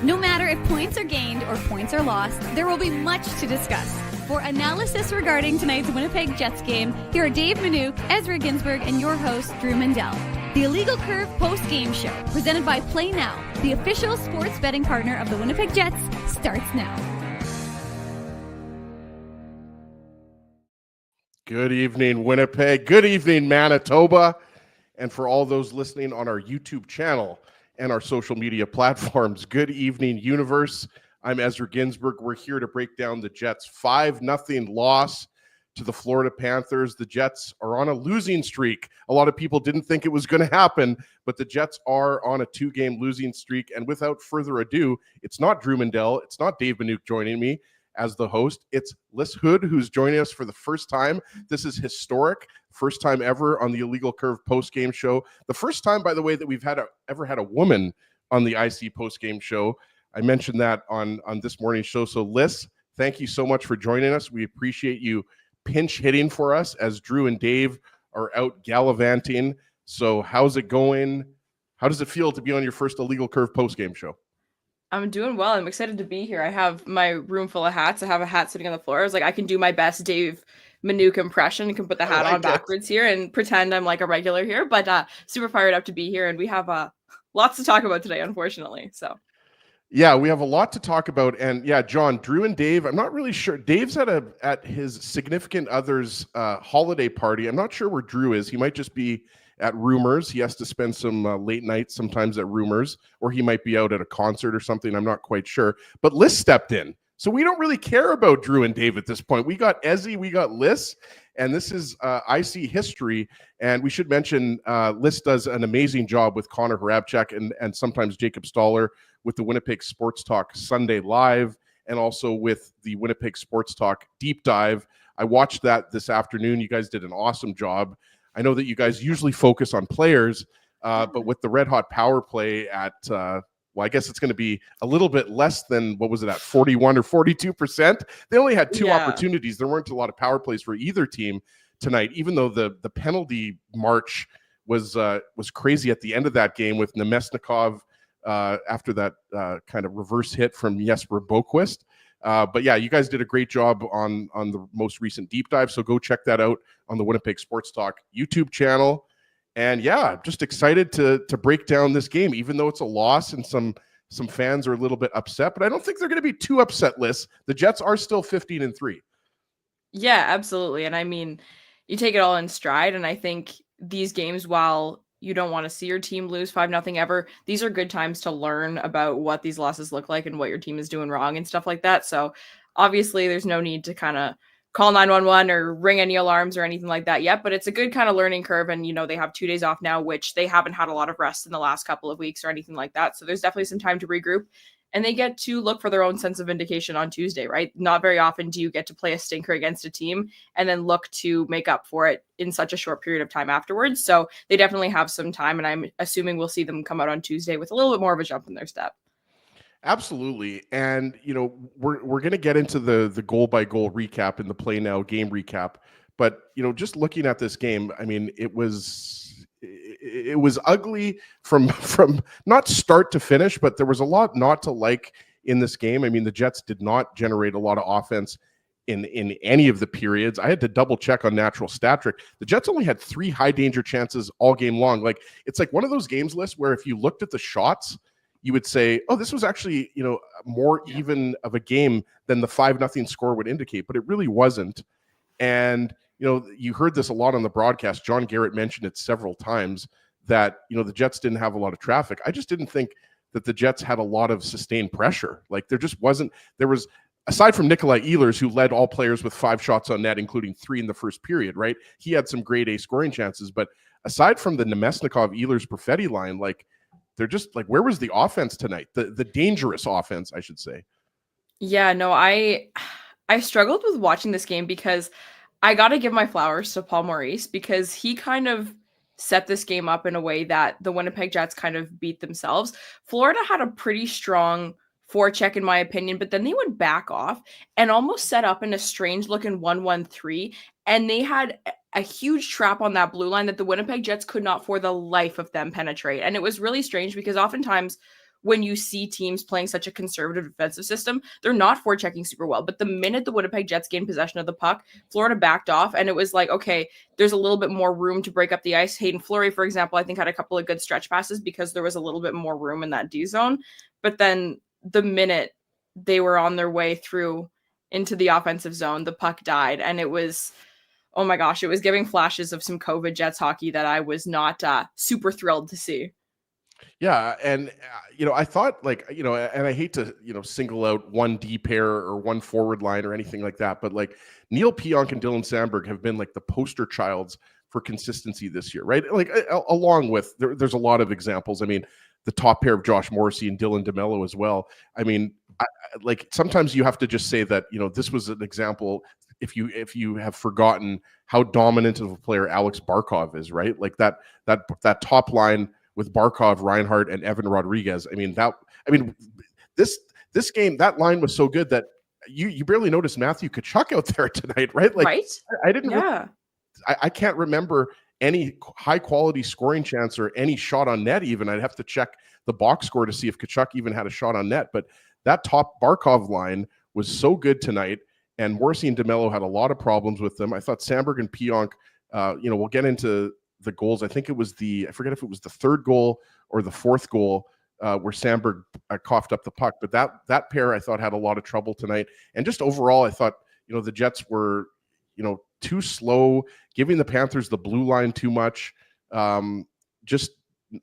No matter if points are gained or points are lost, there will be much to discuss. For analysis regarding tonight's Winnipeg Jets game, here are Dave Manouk, Ezra Ginsburg, and your host, Drew Mandel. The Illegal Curve post-game show, presented by Play Now, the official sports betting partner of the Winnipeg Jets, starts now. Good evening, Winnipeg. Good evening, Manitoba. And for all those listening on our YouTube channel and our social media platforms, good evening, universe. I'm Ezra Ginsburg. We're here to break down the Jets' 5-0 loss to the Florida Panthers. The Jets are on a losing streak. A lot of people didn't think it was going to happen, but the Jets are on a 2-game losing streak. And without further ado, it's not Drew Mandel. It's not Dave Manouk joining me as the host. It's Liz Hood, who's joining us for the first time. This is historic. First time ever on the Illegal Curve post-game show. The first time, by the way, that we've ever had a woman on the IC post-game show. I mentioned that on this morning's show. So Liz, thank you so much for joining us. We appreciate you pinch hitting for us as Drew and Dave are out gallivanting. So how's it going? How does it feel to be on your first Illegal Curve post-game show? I'm doing well. I'm excited to be here. I have my room full of hats. I have a hat sitting on the floor. I was like, I can do my best Dave Manouk impression. You can put the hat on backwards here and pretend I'm like a regular here, but super fired up to be here. And we have lots to talk about today, unfortunately. So yeah, we have a lot to talk about. And yeah, John, Drew and Dave, I'm not really sure. Dave's at his significant other's holiday party. I'm not sure where Drew is. He might just be at Rumors. He has to spend some late nights sometimes at Rumors, or he might be out at a concert or something. I'm not quite sure. But Liz stepped in. So we don't really care about Drew and Dave at this point. We got Ezzy, we got Liz, and this is IC history. And we should mention Liz does an amazing job with Connor Hrabchak and sometimes Jacob Stoller with the Winnipeg Sports Talk Sunday Live, and also with the Winnipeg Sports Talk Deep Dive. I watched that this afternoon. You guys did an awesome job. I know that you guys usually focus on players, but with the red hot power play at, I guess it's going to be a little bit less than, what was it at, 41 or 42%? They only had two opportunities. There weren't a lot of power plays for either team tonight, even though the penalty march was crazy at the end of that game with Nemesnikov after that kind of reverse hit from Jesper Boquist. But yeah, you guys did a great job on the most recent deep dive. So go check that out on the Winnipeg Sports Talk YouTube channel. And yeah, just excited to break down this game, even though it's a loss and some fans are a little bit upset. But I don't think they're going to be too upset, Liz. The Jets are still 15-3. Yeah, absolutely. And I mean, you take it all in stride. And I think these games, while you don't want to see your team lose 5-0 ever, these are good times to learn about what these losses look like and what your team is doing wrong and stuff like that. So obviously there's no need to kind of call 911 or ring any alarms or anything like that yet, but it's a good kind of learning curve. And, you know, they have 2 days off now, which they haven't had a lot of rest in the last couple of weeks or anything like that. So there's definitely some time to regroup, and they get to look for their own sense of vindication on Tuesday, right? Not very often do you get to play a stinker against a team and then look to make up for it in such a short period of time afterwards. So they definitely have some time, and I'm assuming we'll see them come out on Tuesday with a little bit more of a jump in their step. Absolutely. And, you know, we're going to get into the goal-by-goal recap and the Play Now game recap. But, you know, just looking at this game, I mean, it was ugly from not start to finish, but there was a lot not to like in this game. I mean, the Jets did not generate a lot of offense in any of the periods. I had to double check on Natural Stat Trick. The Jets only had 3 high danger chances all game long. Like, it's like one of those games, Liz, where if you looked at the shots, you would say, oh, this was actually, you know, more even of a game than the 5-0 score would indicate, but it really wasn't. And, you know, you heard this a lot on the broadcast. John Garrett mentioned it several times that, you know, the Jets didn't have a lot of traffic. I just didn't think that the Jets had a lot of sustained pressure. Like, there was, aside from Nikolai Ehlers, who led all players with 5 shots on net, including 3 in the first period, right? He had some grade A scoring chances. But aside from the Nemesnikov, Ehlers, Perfetti line, like, they're just like, where was the offense tonight? The dangerous offense, I should say. Yeah, no, I struggled with watching this game because I got to give my flowers to Paul Maurice, because he kind of set this game up in a way that the Winnipeg Jets kind of beat themselves. Florida had a pretty strong forecheck, in my opinion, but then they would back off and almost set up in a strange looking 1-1-3. And they had a huge trap on that blue line that the Winnipeg Jets could not for the life of them penetrate. And it was really strange because oftentimes when you see teams playing such a conservative defensive system, they're not forechecking super well. But the minute the Winnipeg Jets gained possession of the puck, Florida backed off, and it was like, okay, there's a little bit more room to break up the ice. Hayden Fleury, for example, I think had a couple of good stretch passes because there was a little bit more room in that D zone. But then the minute they were on their way through into the offensive zone, the puck died, and it was, oh my gosh, it was giving flashes of some COVID Jets hockey that I was not super thrilled to see. Yeah, and I thought, like, and I hate to single out one D pair or one forward line or anything like that, but like Neil Pionk and Dylan Sandberg have been like the poster childs for consistency this year, right? Like along with there's a lot of examples. I mean, the top pair of Josh Morrissey and Dylan DeMello as well. I mean, like sometimes you have to just say that this was an example. If you have forgotten how dominant of a player Alex Barkov is, right? Like that top line with Barkov, Reinhart, and Evan Rodriguez. This game, that line was so good that you barely noticed Matthew Tkachuk out there tonight, right? Like, right? I didn't. Yeah. I can't remember any high quality scoring chance or any shot on net. Even I'd have to check the box score to see if Tkachuk even had a shot on net. But that top Barkov line was so good tonight, and Morrissey and DeMello had a lot of problems with them. I thought Sandberg and Pionk. We'll get into the goals. I think it was I forget if it was the third goal or the fourth goal where Sandberg coughed up the puck. But that pair I thought had a lot of trouble tonight. And just overall, I thought, the Jets were, too slow, giving the Panthers the blue line too much. Just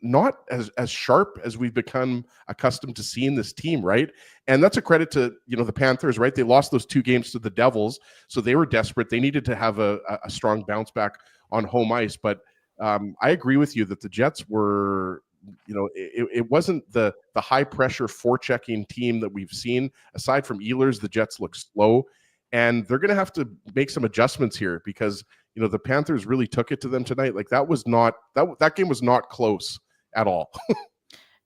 not as sharp as we've become accustomed to seeing this team, right? And that's a credit to, the Panthers, right? They lost those 2 games to the Devils, so they were desperate. They needed to have a strong bounce back on home ice. But I agree with you that the Jets were, it wasn't the high pressure forechecking team that we've seen. Aside from Ehlers, the Jets look slow, and they're going to have to make some adjustments here because the Panthers really took it to them tonight. Like that game was not close at all.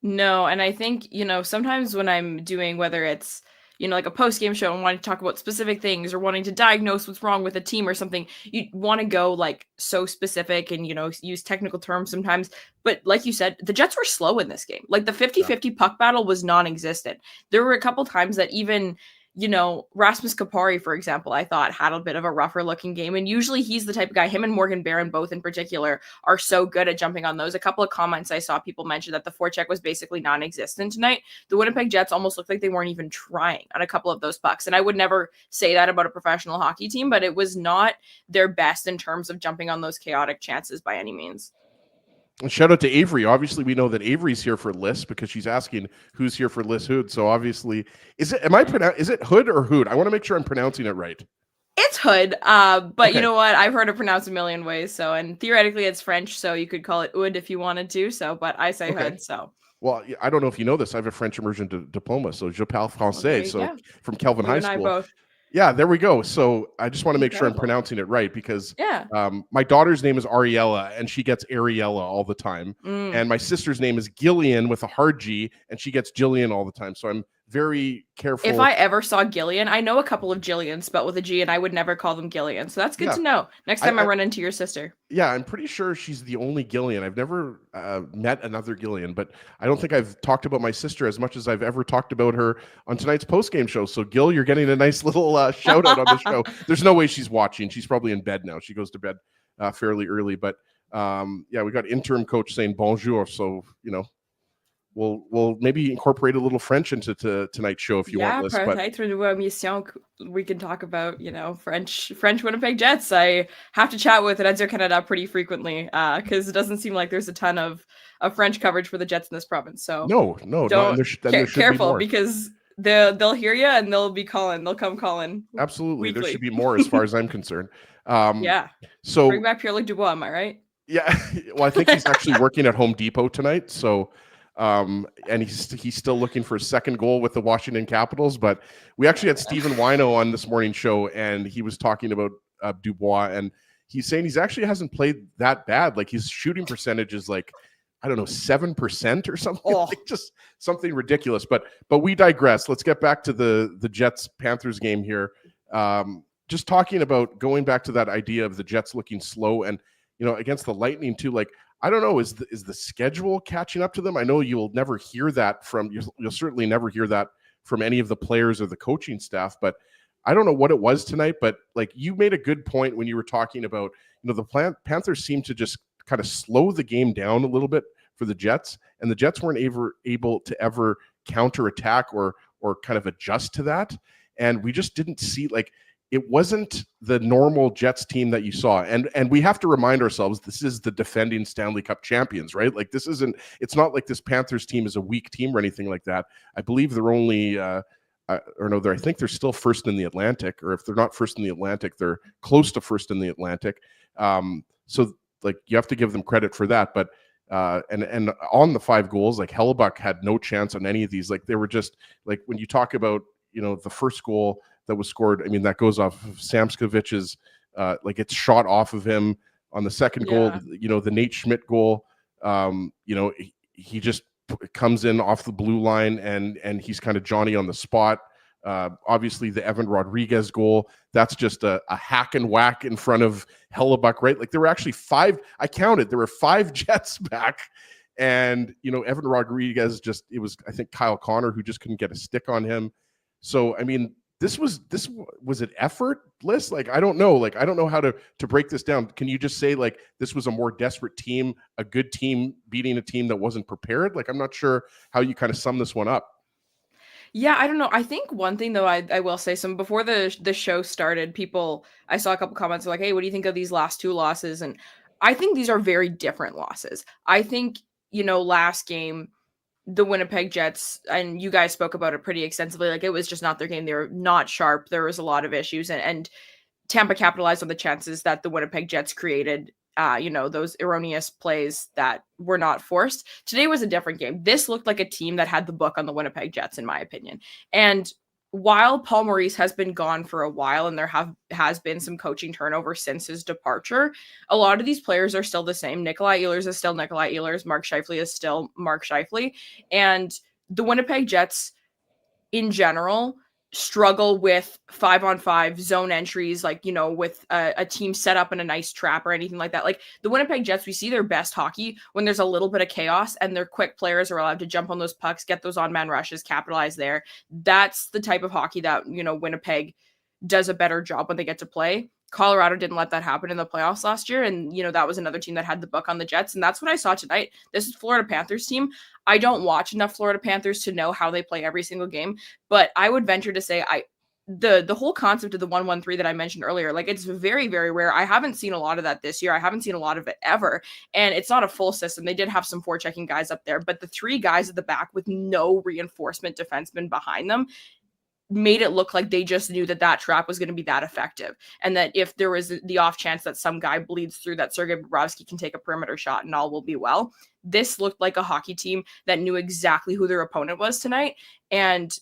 No, and I think sometimes when I'm doing, whether it's like a post-game show and wanting to talk about specific things or wanting to diagnose what's wrong with a team or something, you want to go like so specific and, use technical terms sometimes. But like you said, the Jets were slow in this game. Like the 50-50 puck battle was non-existent. There were a couple times that even, Rasmus Kapari, for example, I thought had a bit of a rougher looking game. And usually he's the type of guy, him and Morgan Barron both in particular, are so good at jumping on those. A couple of comments I saw people mention that the forecheck was basically non-existent tonight. The Winnipeg Jets almost looked like they weren't even trying on a couple of those pucks. And I would never say that about a professional hockey team, but it was not their best in terms of jumping on those chaotic chances by any means. And shout out to Avery. Obviously, we know that Avery's here for Liz because she's asking who's here for Liz Hood. So obviously, is it Hood or Hood? I want to make sure I'm pronouncing it right. It's Hood, but okay. You know what? I've heard it pronounced a million ways. So, and theoretically, it's French, so you could call it Hood if you wanted to. So, but I say Hood. So. Well, I don't know if you know this. I have a French immersion diploma, so je parle français. So from Kelvin High School. Both. Yeah, there we go. So I just want to make sure I'm pronouncing it right because my daughter's name is Ariella and she gets Ariella all the time. And my sister's name is Gillian with a hard G and she gets Jillian all the time. So I'm very careful. If I ever saw Gillian, I know a couple of Jillians spelled with a G and I would never call them Gillian. So that's good to know. Next time I run into your sister. Yeah, I'm pretty sure she's the only Gillian. I've never met another Gillian, but I don't think I've talked about my sister as much as I've ever talked about her on tonight's post-game show. So Gil, you're getting a nice little shout out on the show. There's no way she's watching. She's probably in bed now. She goes to bed fairly early, but we got interim coach saying bonjour. So, we'll maybe incorporate a little French into tonight's show if you want, Liz. We can talk about, French Winnipeg Jets. I have to chat with Radio Canada pretty frequently because it doesn't seem like there's a ton of French coverage for the Jets in this province. So no, careful because they'll hear you and they'll come calling. Absolutely, weekly. There should be more as far as I'm concerned. So bring back Pierre-Luc Dubois, am I right? Yeah, well, I think he's actually working at Home Depot tonight. So. And he's still looking for a second goal with the Washington Capitals. But we actually had Stephen Wino on this morning show, and he was talking about Dubois, and he's saying he's actually hasn't played that bad. Like his shooting percentage is like, I don't know, 7% or something, like just something ridiculous. But we digress. Let's get back to the Jets Panthers game here. Just talking about going back to that idea of the Jets looking slow and against the Lightning too. Like I don't know, is the schedule catching up to them? I know you'll never hear that you'll certainly never hear that from any of the players or the coaching staff, but I don't know what it was tonight. But like, you made a good point when you were talking about, the Panthers seemed to just kind of slow the game down a little bit for the Jets, and the Jets weren't able to ever counterattack or kind of adjust to that. And we just didn't see, like, it wasn't the normal Jets team that you saw. And we have to remind ourselves, this is the defending Stanley Cup champions, right? Like, it's not like this Panthers team is a weak team or anything like that. I believe they're only, I think they're still first in the Atlantic, or if they're not first in the Atlantic, they're close to first in the Atlantic. So like, you have to give them credit for that. But and on the 5 goals, like, Hellebuck had no chance on any of these. Like, they were just, like, when you talk about, the first goal that was scored, I mean, that goes off of Samskovich's, like, it's shot off of him. On the second goal, the Nate Schmidt goal, he just comes in off the blue line, and he's kind of Johnny on the spot. Obviously, the Evan Rodriguez goal, that's just a hack and whack in front of Hellebuck, right? Like, there were actually 5, I counted, there were 5 Jets back, and, Evan Rodriguez it was, I think, Kyle Connor who just couldn't get a stick on him. So, I mean, was it effortless? Like, I don't know. Like, I don't know how to break this down. Can you just say, like, this was a more desperate team, a good team beating a team that wasn't prepared? Like, I'm not sure how you kind of sum this one up. Yeah, I don't know. I think one thing, though, I will say, before the show started, I saw a couple comments like, hey, what do you think of these last 2 losses? And I think these are very different losses. I think, last game, the Winnipeg Jets, and you guys spoke about it pretty extensively, like, it was just not their game. They were not sharp. There was a lot of issues, and Tampa capitalized on the chances that the Winnipeg Jets created, those erroneous plays that were not forced. Today was a different game. This looked like a team that had the book on the Winnipeg Jets, in my opinion. And while Paul Maurice has been gone for a while, and there has been some coaching turnover since his departure, a lot of these players are still the same. Nikolai Ehlers is still Nikolai Ehlers. Mark Scheifele is still Mark Scheifele. And the Winnipeg Jets, in general, struggle with 5-on-5 zone entries, like, with a team set up in a nice trap or anything like that. Like, the Winnipeg Jets, we see their best hockey when there's a little bit of chaos and their quick players are allowed to jump on those pucks, get those on-man rushes, capitalize there. That's the type of hockey that, Winnipeg does a better job when they get to play. Colorado didn't let that happen in the playoffs last year. And, that was another team that had the book on the Jets. And that's what I saw tonight. This is Florida Panthers team. I don't watch enough Florida Panthers to know how they play every single game, but I would venture to say the whole concept of the 1-1-3 that I mentioned earlier, like, it's very, very rare. I haven't seen a lot of that this year. I haven't seen a lot of it ever. And it's not a full system. They did have some forechecking guys up there, but the 3 guys at the back with no reinforcement defensemen behind them made it look like they just knew that trap was going to be that effective. And that if there was the off chance that some guy bleeds through, that Sergei Bobrovsky can take a perimeter shot and all will be well. This looked like a hockey team that knew exactly who their opponent was tonight. And,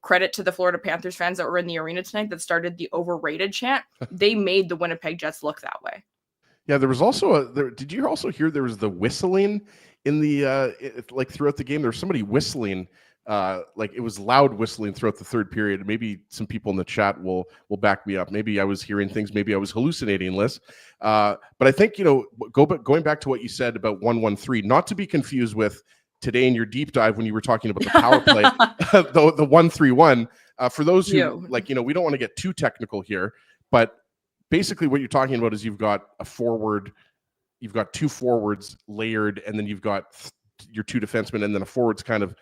credit to the Florida Panthers fans that were in the arena tonight that started the overrated chant. They made the Winnipeg Jets look that way. Yeah, there was also did you also hear there was the whistling in the like, throughout the game? There was somebody whistling, like, it was loud whistling throughout the third period. Maybe some people in the chat will back me up. Maybe I was hearing things. Maybe I was hallucinating, Liz. But I think, going back to what you said about 1-1-3, not to be confused with today in your deep dive when you were talking about the power play, the 1-3-1. For those who we don't want to get too technical here, but basically what you're talking about is you've got 2 forwards layered, and then you've got your 2 defensemen, and then a forward's kind of,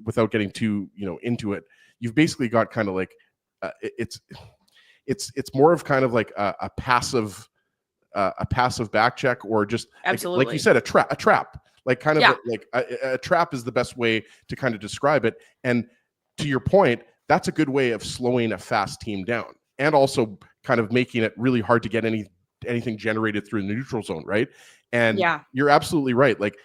without getting too into it, you've basically got kind of like it's more of kind of like a passive back check, or just like you said, a trap, like, kind of like a trap is the best way to kind of describe it. And to your point, that's a good way of slowing a fast team down, and also kind of making it really hard to get anything generated through the neutral zone, right? And you're absolutely right. Like,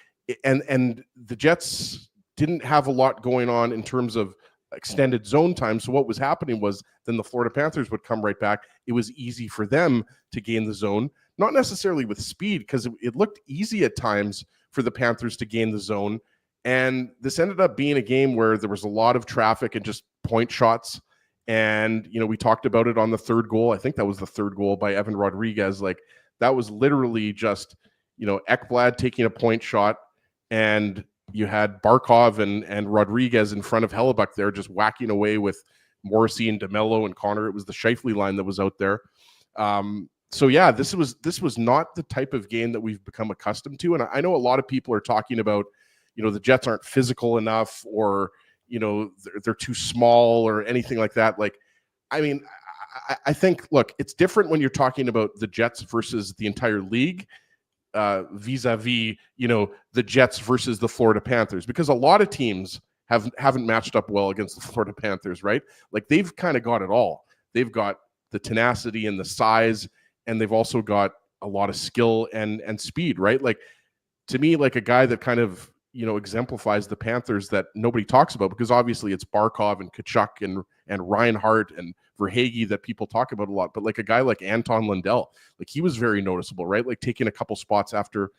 and the Jets didn't have a lot going on in terms of extended zone time. So what was happening was then the Florida Panthers would come right back. It was easy for them to gain the zone, not necessarily with speed, because it looked easy at times for the Panthers to gain the zone. And this ended up being a game where there was a lot of traffic and just point shots. And, we talked about it on the 3rd goal. I think that was the 3rd goal by Evan Rodriguez. Like, that was literally just, Ekblad taking a point shot, and you had Barkov and Rodriguez in front of Hellebuck there, just whacking away with Morrissey and DeMello and Connor. It was the Scheifele line that was out there. So yeah, this was not the type of game that we've become accustomed to. And I know a lot of people are talking about, the Jets aren't physical enough, or, they're too small or anything like that. Like, I mean, I think, look, it's different when you're talking about the Jets versus the entire league, vis-a-vis, the Jets versus the Florida Panthers, because a lot of teams haven't matched up well against the Florida Panthers, right? Like, they've kind of got it all. They've got the tenacity and the size, and they've also got a lot of skill and speed, right? Like, to me, like a guy that kind of, exemplifies the Panthers that nobody talks about, because obviously it's Barkov and Tkachuk and Reinhart and Verhaeghe that people talk about a lot. But like a guy like Anton Lundell, like, he was very noticeable, right? Like, taking a couple spots after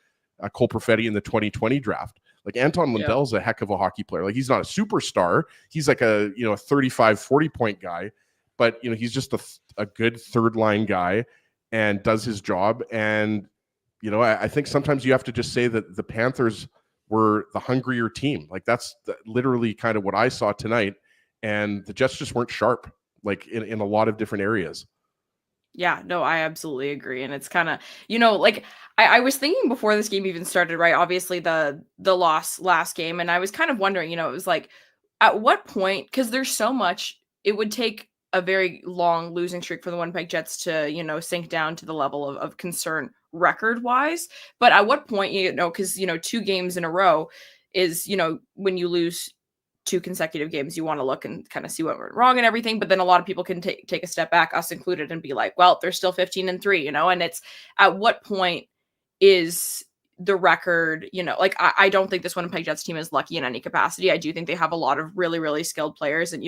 Cole Perfetti in the 2020 draft. Like, Anton Lundell's a heck of a hockey player. Like, he's not a superstar. He's like a 35, 40 point guy, but he's just a good third line guy and does his job. And I think sometimes you have to just say that the Panthers were the hungrier team. Like, that's literally kind of what I saw tonight. And the Jets just weren't sharp, like in a lot of different areas. Yeah, no, I absolutely agree. And it's kind of, like I was thinking before this game even started, right? Obviously the loss last game. And I was kind of wondering, it was like, at what point, because there's so much, it would take a very long losing streak for the Winnipeg Jets to, sink down to the level of concern record wise. But at what point, because, 2 games in a row is, when you lose 2 consecutive games, you want to look and kind of see what went wrong and everything. But then a lot of people can take a step back, us included, and be like, well, they're still 15-3, and it's at what point is the record, like, I don't think this Winnipeg Jets team is lucky in any capacity. I do think they have a lot of really, really skilled players. And,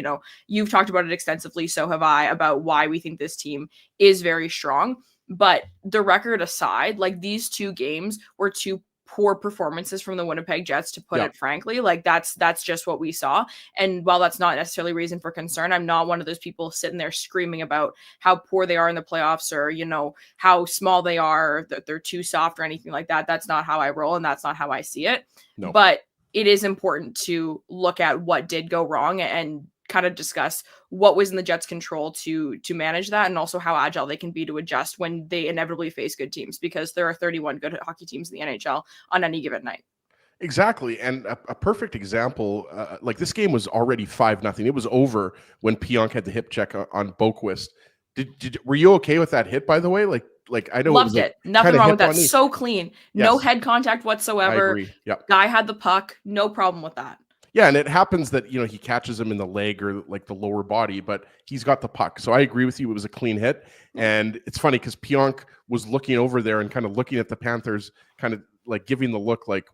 you've talked about it extensively. So have I, about why we think this team is very strong. But the record aside, like, these 2 games were 2 poor performances from the Winnipeg Jets, to put it frankly. Like, that's just what we saw. And while that's not necessarily reason for concern, I'm not one of those people sitting there screaming about how poor they are in the playoffs, or how small they are, that they're too soft or anything like that. That's not how I roll, and that's not how I see it. No. But it is important to look at what did go wrong and kind of discuss what was in the Jets' control to manage that, and also how agile they can be to adjust when they inevitably face good teams, because there are 31 good hockey teams in the NHL on any given night. Exactly. And a perfect example, like, this game was already 5-0. It was over when Pionk had the hip check on Boquist. Were you okay with that hit, by the way? Like I know loved it. Nothing wrong with that. So clean. Yes. No head contact whatsoever. I agree. Yep. Guy had the puck. No problem with that. Yeah, and it happens that, he catches him in the leg or like the lower body, but he's got the puck. So I agree with you. It was a clean hit. And it's funny because Pionk was looking over there and kind of looking at the Panthers, kind of like giving the look like,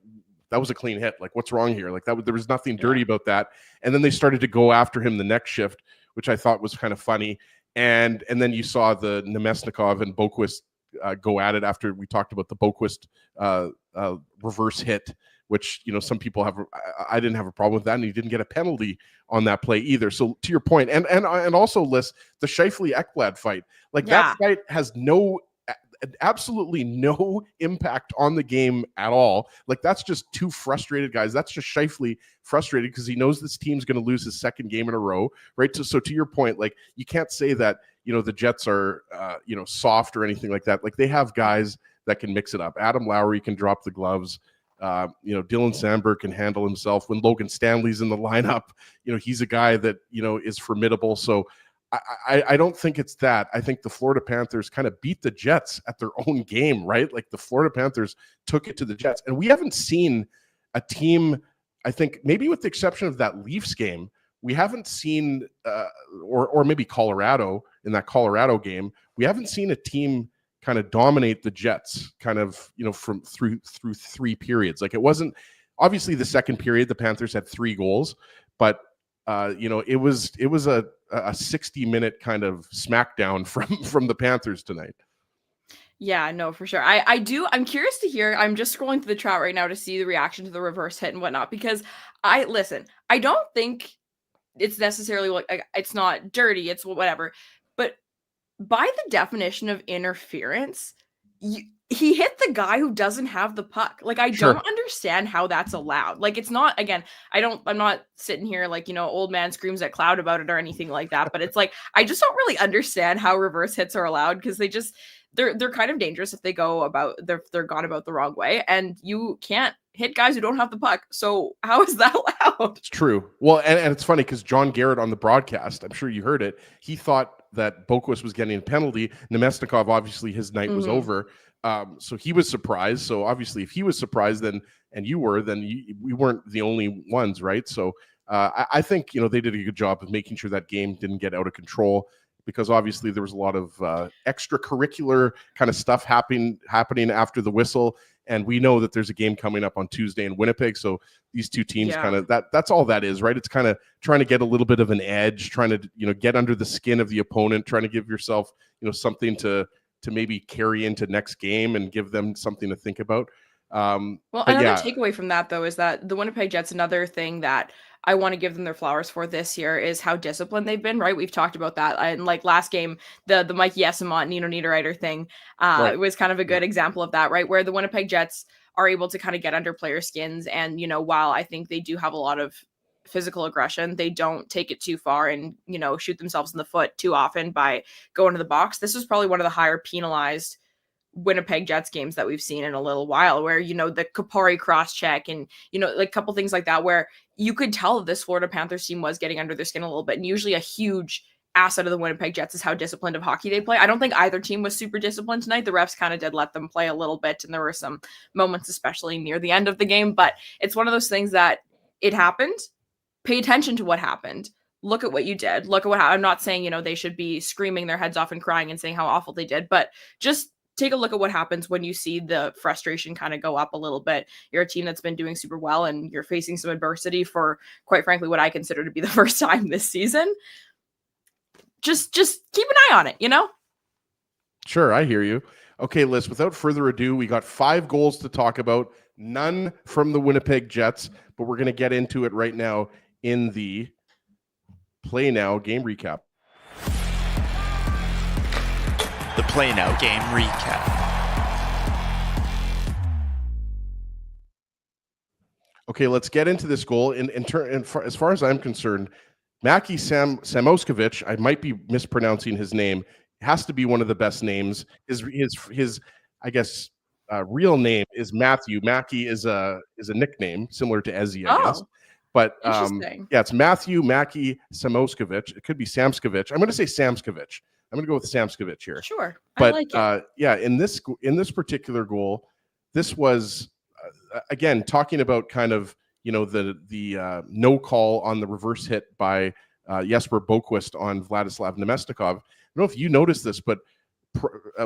that was a clean hit. Like, what's wrong here? Like, there was nothing dirty about that. And then they started to go after him the next shift, which I thought was kind of funny. And then you saw the Nemesnikov and Boquist go at it after we talked about the Boquist reverse hit, which, some people have. I didn't have a problem with that, and he didn't get a penalty on that play either. So to your point, and also, Liz, the Scheifele Ekblad fight, like, that fight has absolutely no impact on the game at all. Like, that's just 2 frustrated guys. That's just Scheifele frustrated because he knows this team's going to lose his 2nd game in a row, right? So to your point, like, you can't say that, the Jets are, soft or anything like that. Like, they have guys that can mix it up. Adam Lowry can drop the gloves. Dylan Sandberg can handle himself. When Logan Stanley's in the lineup, he's a guy that, is formidable. So I don't think it's that. I think the Florida Panthers kind of beat the Jets at their own game, right? Like, the Florida Panthers took it to the Jets. And we haven't seen a team, I think, maybe with the exception of that Leafs game, we haven't seen, or maybe Colorado, in that Colorado game, we haven't seen a team kind of dominate the Jets kind of, from through 3 periods. Like, it wasn't, obviously the second period, the Panthers had 3 goals, but it was a 60-minute kind of smackdown from the Panthers tonight. Yeah, no, for sure. I'm curious to hear. I'm just scrolling through the chat right now to see the reaction to the reverse hit and whatnot, because I don't think it's necessarily like, it's not dirty, it's whatever, but by the definition of interference, he hit the guy who doesn't have the puck. Like, I Sure. don't understand how that's allowed. Like, it's not, again, I'm not sitting here like, old man screams at cloud about it or anything like that. But it's like, I just don't really understand how reverse hits are allowed, because they're kind of dangerous if they're gone about the wrong way. And you can't hit guys who don't have the puck. So how is that allowed? It's true. Well, and it's funny because John Garrett on the broadcast, I'm sure you heard it, he thought that Boquist was getting a penalty. Nemesnikov, obviously his night was over. So he was surprised. So obviously if he was surprised, then we weren't the only ones, right? So I think, they did a good job of making sure that game didn't get out of control, because obviously there was a lot of extracurricular kind of stuff happening after the whistle. And we know that there's a game coming up on Tuesday in Winnipeg. So these two teams kind of, that's all that is, right? It's kind of trying to get a little bit of an edge, trying to, get under the skin of the opponent, trying to give yourself, something to maybe carry into next game and give them something to think about. Well, another takeaway from that, though, is that the Winnipeg Jets, another thing that I want to give them their flowers for this year is how disciplined they've been, right? We've talked about that. And like last game, the Mikey Esamont, Nino Niederreiter thing, Right. It was kind of a good example of that, right? Where the Winnipeg Jets are able to kind of get under player skins. And, while I think they do have a lot of physical aggression, they don't take it too far and, shoot themselves in the foot too often by going to the box. This was probably one of the higher penalized Winnipeg Jets games that we've seen in a little while, where, the Kapari cross check and, like a couple things like that, where you could tell this Florida Panthers team was getting under their skin a little bit. And usually a huge asset of the Winnipeg Jets is how disciplined of hockey they play. I don't think either team was super disciplined tonight. The refs kind of did let them play a little bit. And there were some moments, especially near the end of the game, but it's one of those things that it happened. Pay attention to what happened. Look at what you did. Look at what happened. I'm not saying, they should be screaming their heads off and crying and saying how awful they did, but just take a look at what happens when you see the frustration kind of go up a little bit. You're a team that's been doing super well and you're facing some adversity for, quite frankly, what I consider to be the first time this season. Just keep an eye on it, Sure, I hear you. Okay, Liz, without further ado, we got 5 goals to talk about, none from the Winnipeg Jets, but we're going to get into it right now in the Play Now game recap. The Play Now game recap. Okay, let's get into this goal. As far as I'm concerned, Maki Samoskevich, I might be mispronouncing his name, has to be one of the best names. His I guess real name is Matthew. Maki is a nickname similar to Ezzy, I guess. But it's Matthew Maki Samoskevich. It could be Samskevich. I'm going to say Samskevich. I'm going to go with Samskevich here. Sure. But I like it. In this particular goal, this was again talking about kind of the no call on the reverse hit by Jesper Boquist on Vladislav Nemesnikov. I don't know if you noticed this, but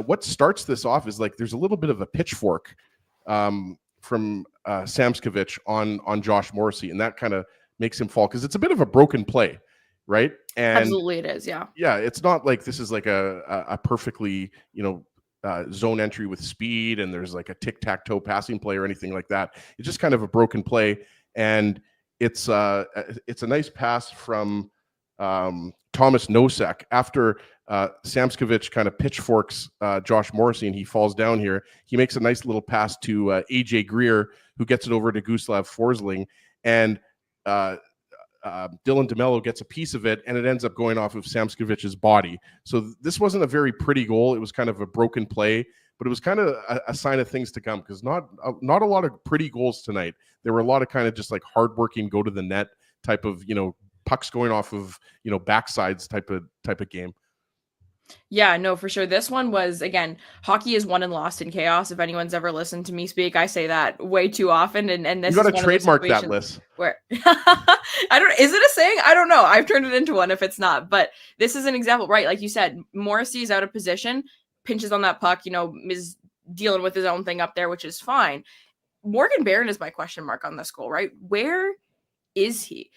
what starts this off is like there's a little bit of a pitchfork from Samskevich on Josh Morrissey, and that kind of makes him fall because it's a bit of a broken play. Right. And absolutely it is. Yeah. Yeah. It's not like this is like a perfectly, zone entry with speed and there's like a tic-tac-toe passing play or anything like that. It's just kind of a broken play. And it's a nice pass from Thomas Nosek after Samskevich kind of pitchforks Josh Morrissey and he falls down here. He makes a nice little pass to AJ Greer, who gets it over to Gustav Forsling. And Dylan DeMello gets a piece of it, and it ends up going off of Samskevich's body. So this wasn't a very pretty goal. It was kind of a broken play, but it was kind of a sign of things to come because not a lot of pretty goals tonight. There were a lot of kind of just like hardworking, go to the net type of pucks going off of backsides type of game. Yeah, no, for sure. This one was, again, hockey is won and lost in chaos. If anyone's ever listened to me speak, I say that way too often. And this you got to trademark that list. Where is it a saying? I don't know. I've turned it into one if it's not. But this is an example, right? Like you said, Morrissey is out of position, pinches on that puck, is dealing with his own thing up there, which is fine. Morgan Barron is my question mark on this goal, right? Where is he?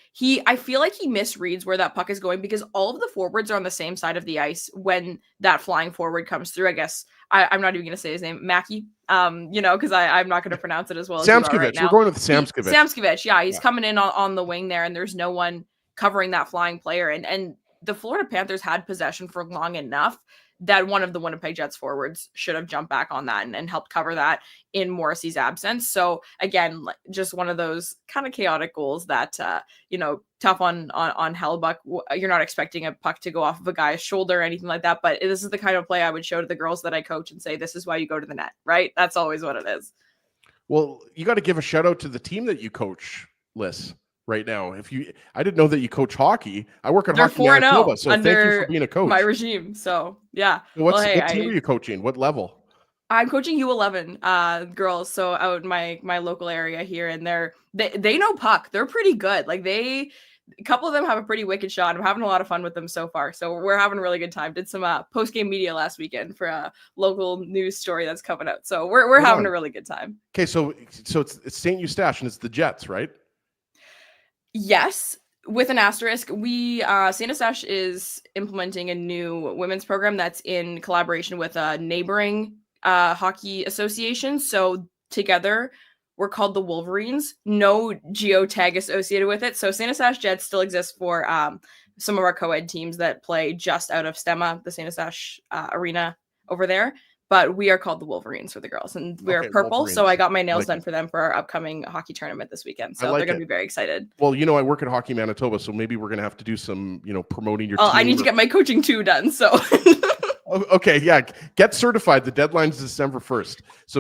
I feel like he misreads where that puck is going because all of the forwards are on the same side of the ice when that flying forward comes through. I guess I'm not even going to say his name, Mackie, because I'm not going to pronounce it as well as Samskevich. right now. We're going with Samskevich. Samskevich, yeah, he's coming in on the wing there, and there's no one covering that flying player. And the Florida Panthers had possession for long enough that one of the Winnipeg Jets forwards should have jumped back on that and helped cover that in Morrissey's absence. So again, just one of those kind of chaotic goals that, tough on Hellebuck. You're not expecting a puck to go off of a guy's shoulder or anything like that, but this is the kind of play I would show to the girls that I coach and say, this is why you go to the net, right? That's always what it is. Well, you got to give a shout out to the team that you coach, Liz, right now. I didn't know that you coach hockey. I work at They're Hockey Manitoba, so thank you under for being a coach. my regime. So yeah. What team are you coaching? What level? I'm coaching U11 girls, so out in my local area here, and they know puck. They're pretty good. Like a couple of them have a pretty wicked shot. I'm having a lot of fun with them so far. So we're having a really good time. Did some post-game media last weekend for a local news story that's coming out. So we're having a really good time. Okay, so it's St. Eustache and it's the Jets, right? Yes, with an asterisk. St. Eustache is implementing a new women's program that's in collaboration with a neighboring hockey association. So together we're called the Wolverines. No geotag associated with it. So St. Eustache Jets still exists for some of our co-ed teams that play just out of Stemma, the St. Eustache arena over there. But we are called the Wolverines for the girls, and we are purple. Wolverines. So I got my nails done for them for our upcoming hockey tournament this weekend. So they're going to be very excited. Well, I work at Hockey Manitoba, so maybe we're going to have to do some, promoting your team. I need to get my coaching too done. So. Okay, yeah, get certified. The deadline's December 1st. So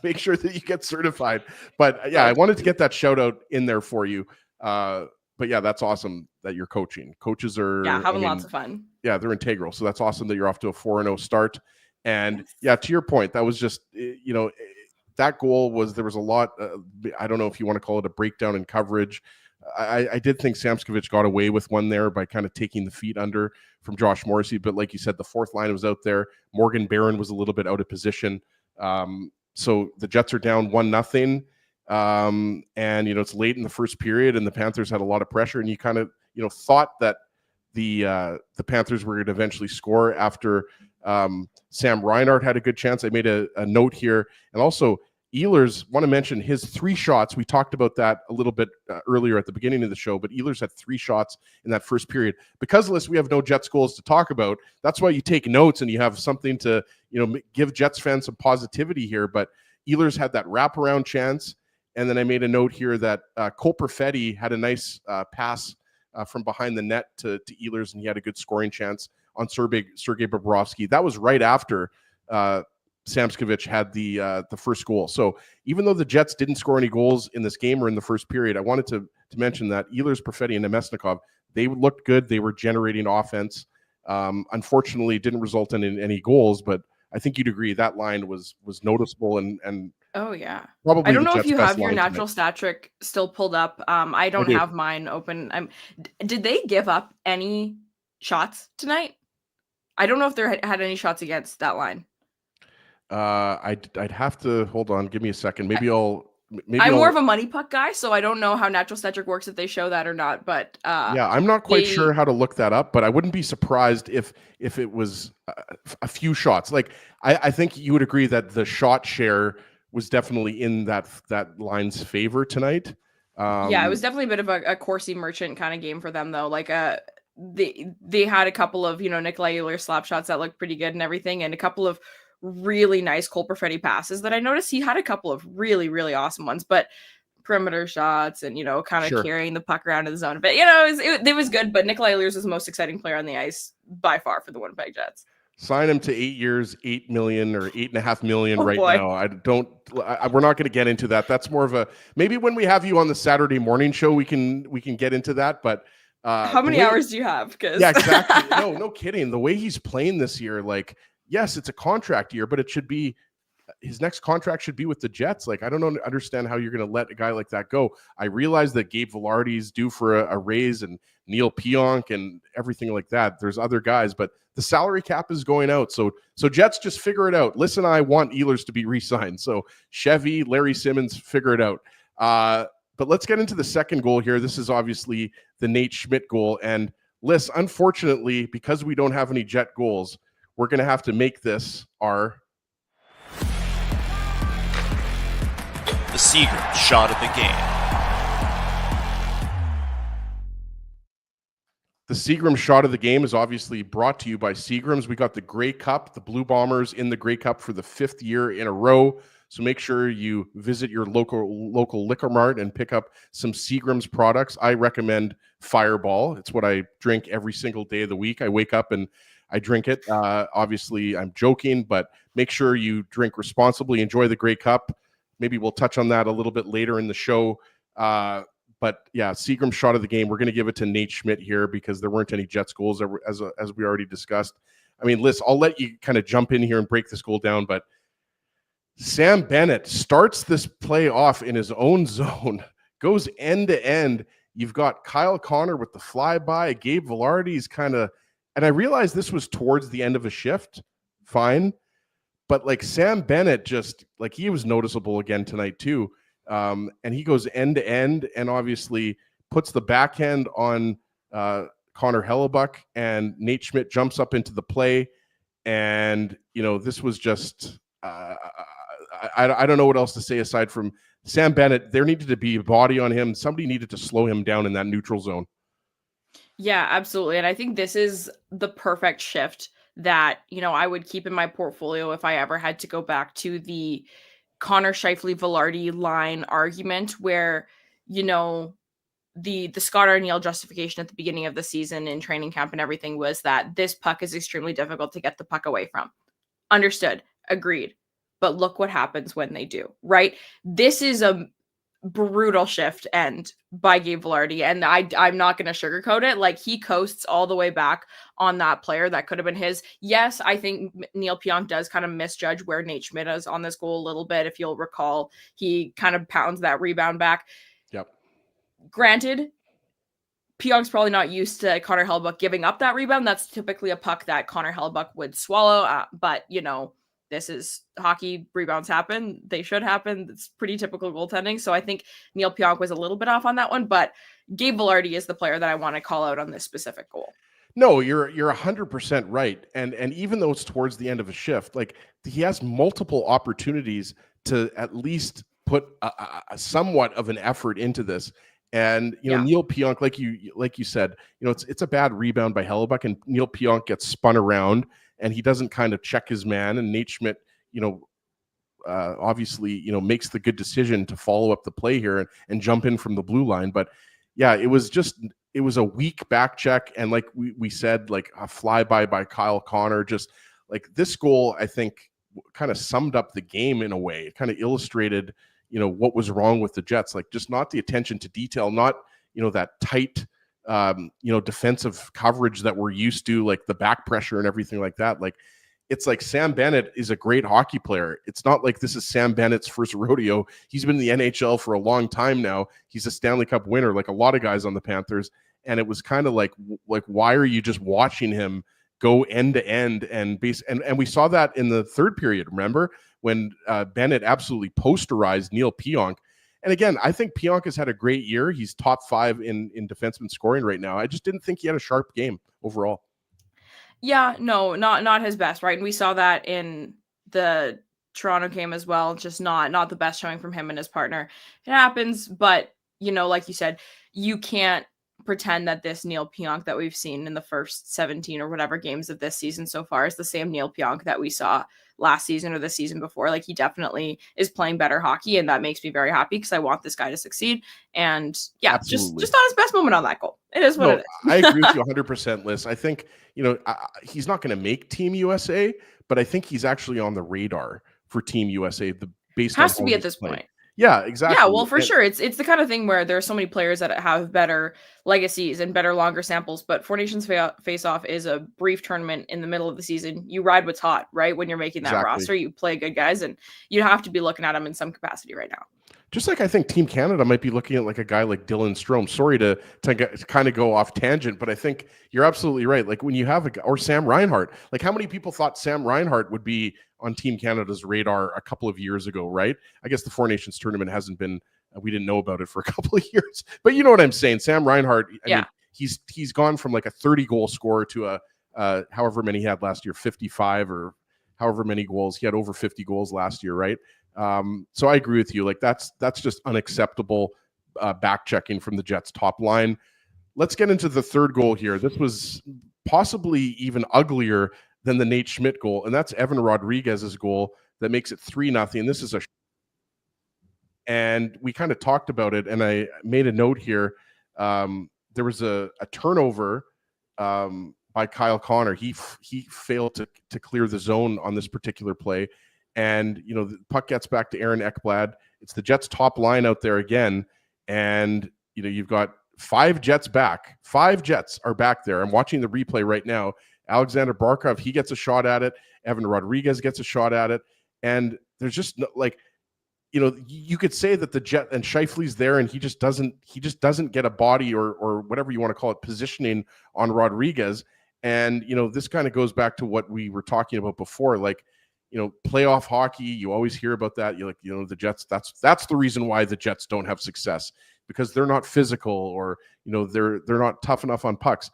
make sure that you get certified. But yeah, I wanted to get that shout out in there for you. But yeah, that's awesome that you're coaching. Coaches are having lots of fun. Yeah, they're integral. So that's awesome that you're off to a 4-0 start. And yeah, to your point, that was just, that goal there was a lot. I don't know if you want to call it a breakdown in coverage. I did think Samskovich got away with one there by kind of taking the feet under from Josh Morrissey. But like you said, the fourth line was out there. Morgan Barron was a little bit out of position. So the Jets are down 1-0. And, it's late in the first period and the Panthers had a lot of pressure. And you kind of, thought that the Panthers were going to eventually score after Sam Reinhart had a good chance. I made a note here. And also, Ehlers, want to mention his 3 shots. We talked about that a little bit earlier at the beginning of the show, but Ehlers had 3 shots in that first period. Because, Liz, we have no Jets goals to talk about, that's why you take notes and you have something to, give Jets fans some positivity here. But Ehlers had that wraparound chance. And then I made a note here that Cole Perfetti had a nice pass from behind the net to Ehlers, and he had a good scoring chance on Sergei Bobrovsky. That was right after Samskovich had the first goal. So even though the Jets didn't score any goals in this game or in the first period, I wanted to mention that Ehlers, Perfetti, and Nemesnikov, they looked good. They were generating offense. Unfortunately, it didn't result in any goals, but I think you'd agree that line was noticeable and oh yeah, probably. I don't know if you have your natural stat trick still pulled up. I don't have mine open. Did they give up any shots tonight? I don't know if there had any shots against that line. I'd have to hold on. Give me a second. Maybe I'm more of a money puck guy, so I don't know how natural stat trick works if they show that or not. But yeah, I'm not quite sure how to look that up. But I wouldn't be surprised if it was a few shots. Like I think you would agree that the shot share was definitely in that line's favor tonight. Yeah, it was definitely a bit of a Corsi Merchant kind of game for them, though. Like they had a couple of Nikolai Ehlers slap shots that looked pretty good and everything, and a couple of really nice Cole Perfetti passes that I noticed he had a couple of really, really awesome ones, but perimeter shots and, kind of carrying the puck around in the zone a bit. It was good, but Nikolai Ehlers was the most exciting player on the ice by far for the Winnipeg Jets. Sign him to 8 years, $8 million or $8.5 million now. We're not going to get into that. That's more of maybe when we have you on the Saturday morning show, we can get into that. But how many hours do you have? Yeah, exactly. No kidding. The way he's playing this year, yes, it's a contract year, but it should be his next contract should be with the Jets. I don't understand how you're going to let a guy like that go. I realize that Gabe Vilardi's due for a raise and Neil Pionk and everything like that. There's other guys, but the salary cap is going out. So Jets, just figure it out. Listen, I want Ehlers to be re-signed. So Chevy, Larry Simmons, figure it out. But let's get into the second goal here. This is obviously the Nate Schmidt goal. And Liz, unfortunately, because we don't have any Jet goals, we're going to have to make this our the Seagram shot of the game. The Seagram shot of the game is obviously brought to you by Seagram's. We got the Grey Cup, the Blue Bombers in the Grey Cup for the 5th year in a row. So make sure you visit your local liquor mart and pick up some Seagram's products. I recommend Fireball. It's what I drink every single day of the week. I wake up and I drink it. Obviously, I'm joking, but make sure you drink responsibly. Enjoy the Grey Cup. Maybe we'll touch on that a little bit later in the show. But yeah, Seagram's shot of the game. We're going to give it to Nate Schmidt here because there weren't any Jets goals as we already discussed. I mean, Liz, I'll let you kind of jump in here and break this goal down, but Sam Bennett starts this play off in his own zone, goes end to end. You've got Kyle Connor with the flyby. Gabe Vilardi's kind of, and I realized this was towards the end of a shift. Fine. But like Sam Bennett, just like he was noticeable again tonight too. And he goes end to end and obviously puts the backhand on Connor Hellebuck, and Nate Schmidt jumps up into the play. And, you know, this was just, I don't know what else to say aside from Sam Bennett. There needed to be a body on him. Somebody needed to slow him down in that neutral zone. Yeah, absolutely. And I think this is the perfect shift that, you know, I would keep in my portfolio if I ever had to go back to the Connor Scheifele-Vilardi line argument where, you know, the Scott Arniel justification at the beginning of the season in training camp and everything was that this puck is extremely difficult to get the puck away from. Understood. Agreed. But look what happens when they do, right? This is a brutal shift end by Gabe Vilardi, and I'm not going to sugarcoat it. Like, he coasts all the way back on that player that could have been his. Yes, I think Neil Pionk does kind of misjudge where Nate Schmidt is on this goal a little bit. If you'll recall, he kind of pounds that rebound back. Yep. Granted, Pionk's probably not used to Connor Hellebuck giving up that rebound. That's typically a puck that Connor Hellebuck would swallow, but, you know, this is hockey. Rebounds happen. They should happen. It's pretty typical goaltending. So I think Neil Pionk was a little bit off on that one, but Gabe Vilardi is the player that I want to call out on this specific goal. No, you're 100% right. And even though it's towards the end of a shift, like he has multiple opportunities to at least put a somewhat of an effort into this. And, you know, Neil Pionk, like you said, you know, it's a bad rebound by Hellebuck, and Neil Pionk gets spun around and he doesn't kind of check his man. And Nate Schmidt, you know, obviously, you know, makes the good decision to follow up the play here and jump in from the blue line. But yeah, it was a weak back check. And like we said, like a flyby by Kyle Connor, just like this goal, I think kind of summed up the game in a way. It kind of illustrated, you know, what was wrong with the Jets, like just not the attention to detail, not, you know, that tight, you know, defensive coverage that we're used to, like the back pressure and everything like that. Like, it's like Sam Bennett is a great hockey player. It's not like this is Sam Bennett's first rodeo. He's been in the NHL for a long time now. He's a Stanley Cup winner, like a lot of guys on the Panthers. And it was kind of like, why are you just watching him go end to end? And we saw that in the third period, remember? When Bennett absolutely posterized Neil Pionk. And again, I think Pionk has had a great year. He's top 5 in defenseman scoring right now. I just didn't think he had a sharp game overall. Yeah, no, not his best, right? And we saw that in the Toronto game as well. Just not the best showing from him and his partner. It happens, but, you know, like you said, you can't pretend that this Neil Pionk that we've seen in the first 17 or whatever games of this season so far is the same Neil Pionk that we saw last season or the season before. Like, he definitely is playing better hockey, and that makes me very happy because I want this guy to succeed. And yeah, just not his best moment on that goal. It is what it is. I agree with you 100%, Liz. I think, you know, he's not going to make Team USA, but I think he's actually on the radar for Team USA. Has to be at this point. Yeah, exactly. Yeah, well, for sure. It's the kind of thing where there are so many players that have better legacies and better longer samples, but Four Nations Face-Off is a brief tournament in the middle of the season. You ride what's hot, right? When you're making that roster, you play good guys, and you have to be looking at them in some capacity right now. Just like I think Team Canada might be looking at like a guy like Dylan Strome. Sorry to kind of go off tangent, but I think you're absolutely right. Like when you have or Sam Reinhart, like how many people thought Sam Reinhart would be on Team Canada's radar a couple of years ago, right? I guess the Four Nations tournament hasn't been, we didn't know about it for a couple of years, but you know what I'm saying? Sam Reinhart, I mean, he's gone from like a 30 goal scorer to a however many he had last year, 55 or however many goals. He had over 50 goals last year, right? So I agree with you. Like that's just unacceptable back checking from the Jets top line. let's get into the third goal here. This was possibly even uglier than the Nate Schmidt goal, and that's Evan Rodriguez's goal that makes it 3-0. This is and we kind of talked about it, and I made a note here. There was a turnover by Kyle Connor. He failed to clear the zone on this particular play, and the puck gets back to Aaron Ekblad. It's the Jets' top line out there again, and you've got 5 Jets back. 5 Jets are back there. I'm watching the replay right now. Alexander Barkov, he gets a shot at it. Evan Rodriguez gets a shot at it. And there's just you could say that the Jet and Scheifele's there and he just doesn't get a body or whatever you want to call it, positioning on Rodriguez. And, this kind of goes back to what we were talking about before. Playoff hockey, you always hear about that. The Jets, that's the reason why the Jets don't have success, because they're not physical or, they're not tough enough on pucks.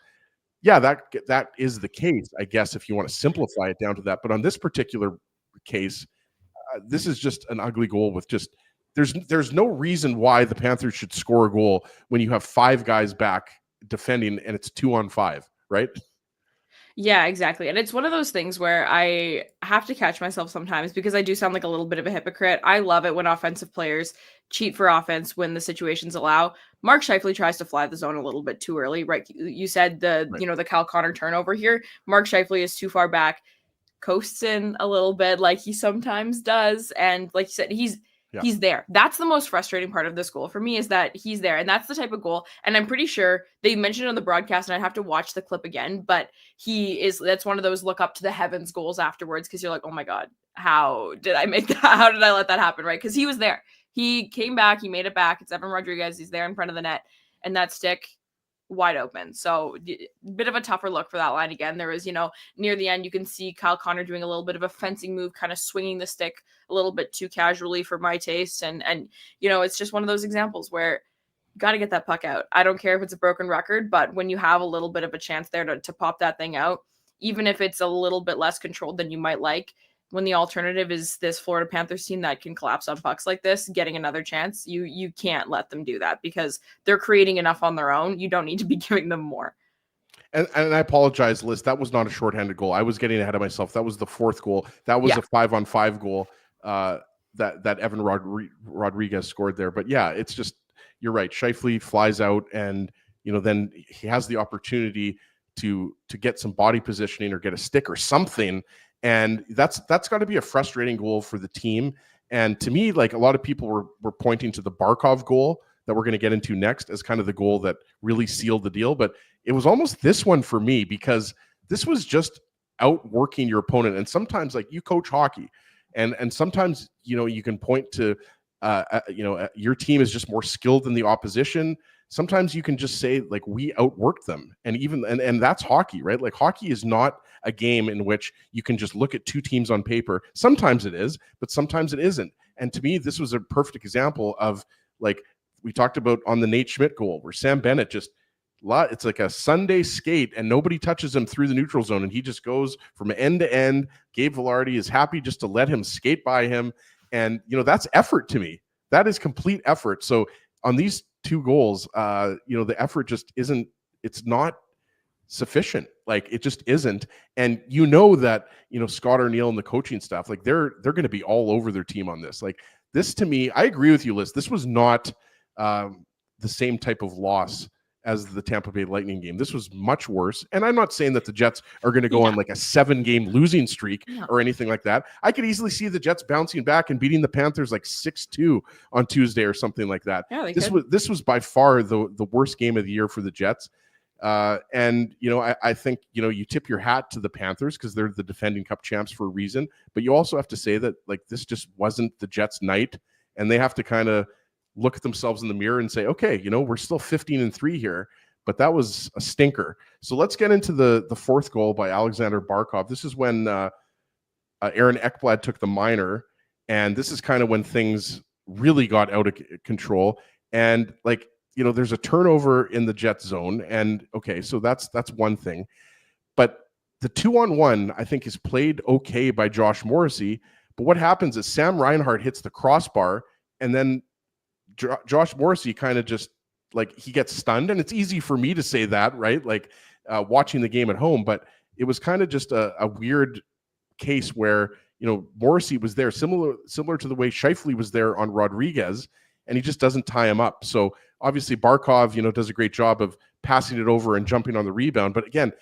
Yeah, that is the case, I guess, if you want to simplify it down to that. But on this particular case, this is just an ugly goal with just there's no reason why the Panthers should score a goal when you have 5 guys back defending and it's 2-on-5, right? Yeah, exactly. And it's one of those things where I have to catch myself sometimes because I do sound like a little bit of a hypocrite. I love it when offensive players cheat for offense when the situations allow. Mark Scheifele tries to fly the zone a little bit too early, right? You said the Kyle Connor turnover here. Mark Scheifele is too far back, coasts in a little bit like he sometimes does. And like you said, he's there. That's the most frustrating part of this goal for me, is that he's there. And that's the type of goal. And I'm pretty sure they mentioned it on the broadcast, and I'd have to watch the clip again, but that's one of those look up to the heavens goals afterwards. Cause you're like, oh my God, how did I make that? How did I let that happen? Right. Cause he was there. He came back, he made it back. It's Evan Rodriguez. He's there in front of the net, and that stick wide open. So bit of a tougher look for that line again. There was, near the end, you can see Kyle Connor doing a little bit of a fencing move, kind of swinging the stick a little bit too casually for my taste. And it's just one of those examples where you got to get that puck out. I don't care if it's a broken record, but when you have a little bit of a chance there to pop that thing out, even if it's a little bit less controlled than you might like, when the alternative is this Florida Panthers team that can collapse on pucks like this, getting another chance, you can't let them do that because they're creating enough on their own. You don't need to be giving them more. And I apologize, Liz. That was not a shorthanded goal. I was getting ahead of myself. That was the 4th goal. That was a 5-on-5 goal that Evan Rodriguez scored there. But yeah, it's just, you're right. Scheifele flies out, and then he has the opportunity to get some body positioning or get a stick or something. And that's got to be a frustrating goal for the team. And to me, like, a lot of people were pointing to the Barkov goal that we're going to get into next as kind of the goal that really sealed the deal. But it was almost this one for me, because this was just outworking your opponent. And sometimes, like, you coach hockey, and sometimes, you can point to, your team is just more skilled than the opposition. Sometimes you can just say, like, we outworked them. And that's hockey, right? Like, hockey is not a game in which you can just look at 2 teams on paper. Sometimes it is, but sometimes it isn't. And to me, this was a perfect example of, like, we talked about on the Nate Schmidt goal, where Sam Bennett it's like a Sunday skate and nobody touches him through the neutral zone. And he just goes from end to end. Gabe Vilardi is happy just to let him skate by him. And, that's effort to me. That is complete effort. So on these 2 goals, the effort just isn't, it's not sufficient. Like, it just isn't. And that, Scott Arniel and the coaching staff, like, they're going to be all over their team on this. Like, this, to me, I agree with you, Liz. This was not the same type of loss as the Tampa Bay Lightning game. This was much worse. And I'm not saying that the Jets are going to go on like a 7-game losing streak or anything like that. I could easily see the Jets bouncing back and beating the Panthers like 6-2 on Tuesday or something like that. Yeah, this was by far the worst game of the year for the Jets. And I think you tip your hat to the Panthers because they're the defending Cup champs for a reason. But you also have to say that, like, this just wasn't the Jets' night, and they have to kind of look at themselves in the mirror and say, okay, we're still 15-3 here, but that was a stinker. So let's get into the 4th goal by Alexander Barkov. This is when Aaron Ekblad took the minor, and this is kind of when things really got out of control. And, like, there's a turnover in the Jets zone, and okay, so that's one thing. But the 2-on-1, I think, is played okay by Josh Morrissey. But what happens is Sam Reinhart hits the crossbar, and then Josh Morrissey kind of just like he gets stunned, and it's easy for me to say that, right? Like watching the game at home, but it was kind of just a weird case where, you know, Morrissey was there, similar to the way Scheifele was there on Rodriguez, and he just doesn't tie him up. So obviously Barkov, you know, does a great job of passing it over and jumping on the rebound. But again,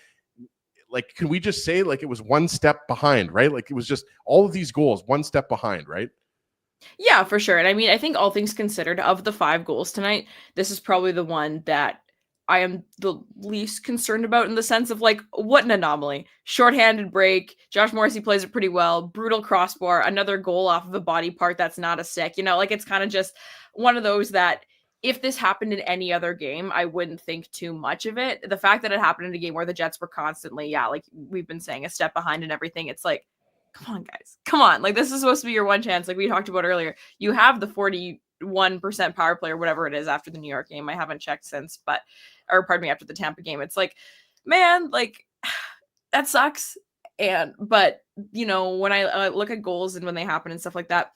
like, can we just say like it was one step behind, right? Like it was just all of these goals, one step behind, right? Yeah, for sure. And I mean, I think all things considered, of the 5 goals tonight, this is probably the one that I am the least concerned about, in the sense of like, what an anomaly. Shorthanded break. Josh Morrissey plays it pretty well. Brutal crossbar. Another goal off of a body part that's not a stick. You know, like it's kind of just one of those that if this happened in any other game, I wouldn't think too much of it. The fact that it happened in a game where the Jets were constantly, like we've been saying, a step behind and everything, it's like, come on, guys. Come on. Like, this is supposed to be your one chance. Like we talked about earlier. You have the 41% power play or whatever it is after the New York game. I haven't checked since, after the Tampa game. It's like, man, like that sucks. But you know, when I look at goals and when they happen and stuff like that,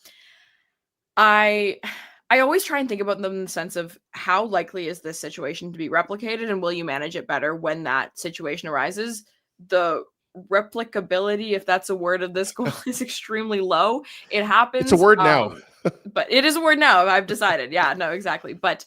I always try and think about them in the sense of how likely is this situation to be replicated, and will you manage it better when that situation arises? The replicability, if that's a word, of this goal is extremely low. It happens. It's a word now. But it is a word now. I've decided. Yeah, no, exactly. But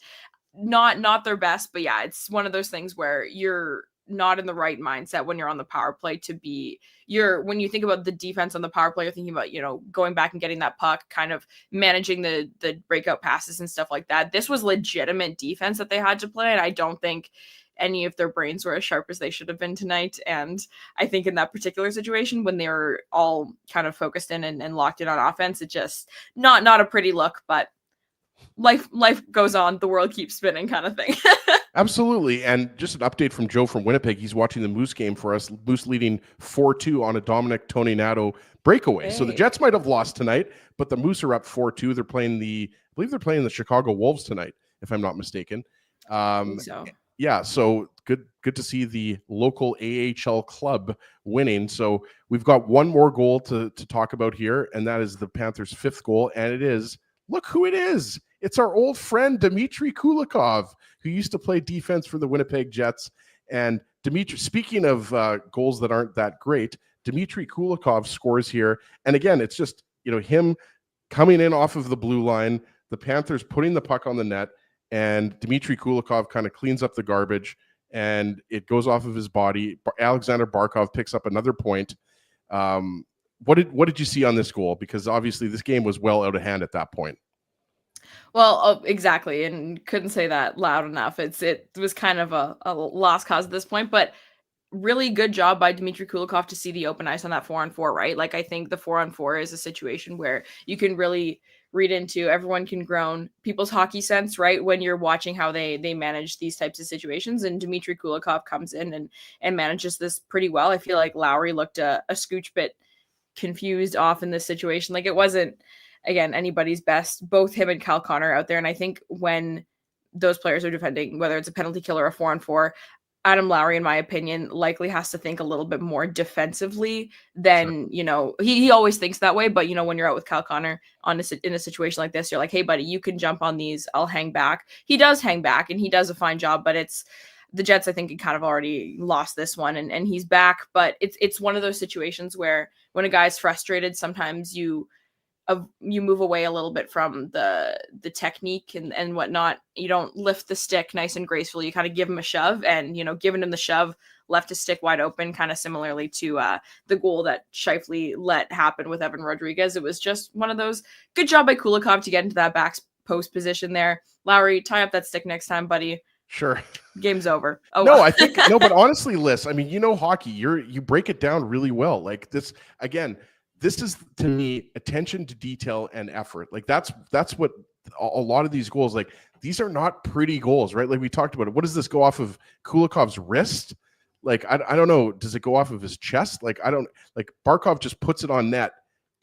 not their best. But yeah, it's one of those things where you're not in the right mindset when you're on the power play to be when you think about the defense on the power play, you're thinking about, you know, going back and getting that puck, kind of managing the breakout passes and stuff like that. This was legitimate defense that they had to play, and I don't think any of their brains were as sharp as they should have been tonight. And I think in that particular situation, when they were all kind of focused in and locked in on offense, it just not a pretty look, but life goes on, the world keeps spinning kind of thing. Absolutely. And just an update from Joe from Winnipeg. He's watching the Moose game for us. Moose leading 4-2 on a Dominic Toninato breakaway. Hey. So the Jets might have lost tonight, but the Moose are up 4-2. They're playing I believe they're playing the Chicago Wolves tonight, if I'm not mistaken. I think so. Yeah, so good to see the local AHL club winning. So we've got one more goal to talk about here, and that is the Panthers' 5th goal, and it is, look who it is. It's our old friend Dmitry Kulikov, who used to play defense for the Winnipeg Jets. And Dmitry, speaking of goals that aren't that great, Dmitry Kulikov scores here. And again, it's just, you know, him coming in off of the blue line, the Panthers putting the puck on the net, and Dmitry Kulikov kind of cleans up the garbage, and it goes off of his body. Alexander Barkov picks up another point. What did you see on this goal? Because obviously this game was well out of hand at that point. Well, exactly, and couldn't say that loud enough. It was kind of a lost cause at this point, but really good job by Dmitry Kulikov to see the open ice on that 4-on-4, right? Like, I think the 4-on-4 is a situation where you can really read into, everyone can groan people's hockey sense, right? When you're watching how they manage these types of situations, and Dmitry Kulikov comes in and manages this pretty well. I feel like Lowry looked a scooch bit confused off in this situation. Like, it wasn't, again, anybody's best. Both him and Cal Connor out there. And I think when those players are defending, whether it's a penalty kill or a 4-on-4, Adam Lowry, in my opinion, likely has to think a little bit more defensively than, sure. You know, he always thinks that way. But, you know, when you're out with Cal Connor in a situation like this, you're like, hey, buddy, you can jump on these. I'll hang back. He does hang back, and he does a fine job. But it's the Jets, I think, kind of already lost this one, and he's back. But it's one of those situations where when a guy's frustrated, sometimes you move away a little bit from the technique and whatnot. You don't lift the stick nice and gracefully. You kind of give him a shove, and, you know, giving him the shove left his stick wide open, kind of similarly to the goal that Scheifele let happen with Evan Rodriguez. It was just one of those. Good job by Kulikov to get into that back post position there. Lowry, tie up that stick next time, buddy. Sure. Game's over. Oh, no, well. I think, no, but honestly, Liz, I mean, you know, hockey, you break it down really well. Like this, again, this is, to me, attention to detail and effort. Like that's what a lot of these goals, like, these are not pretty goals, right? Like we talked about it. What does this go off of Kulikov's wrist? Like, I don't know. Does it go off of his chest? Like, Barkov just puts it on net,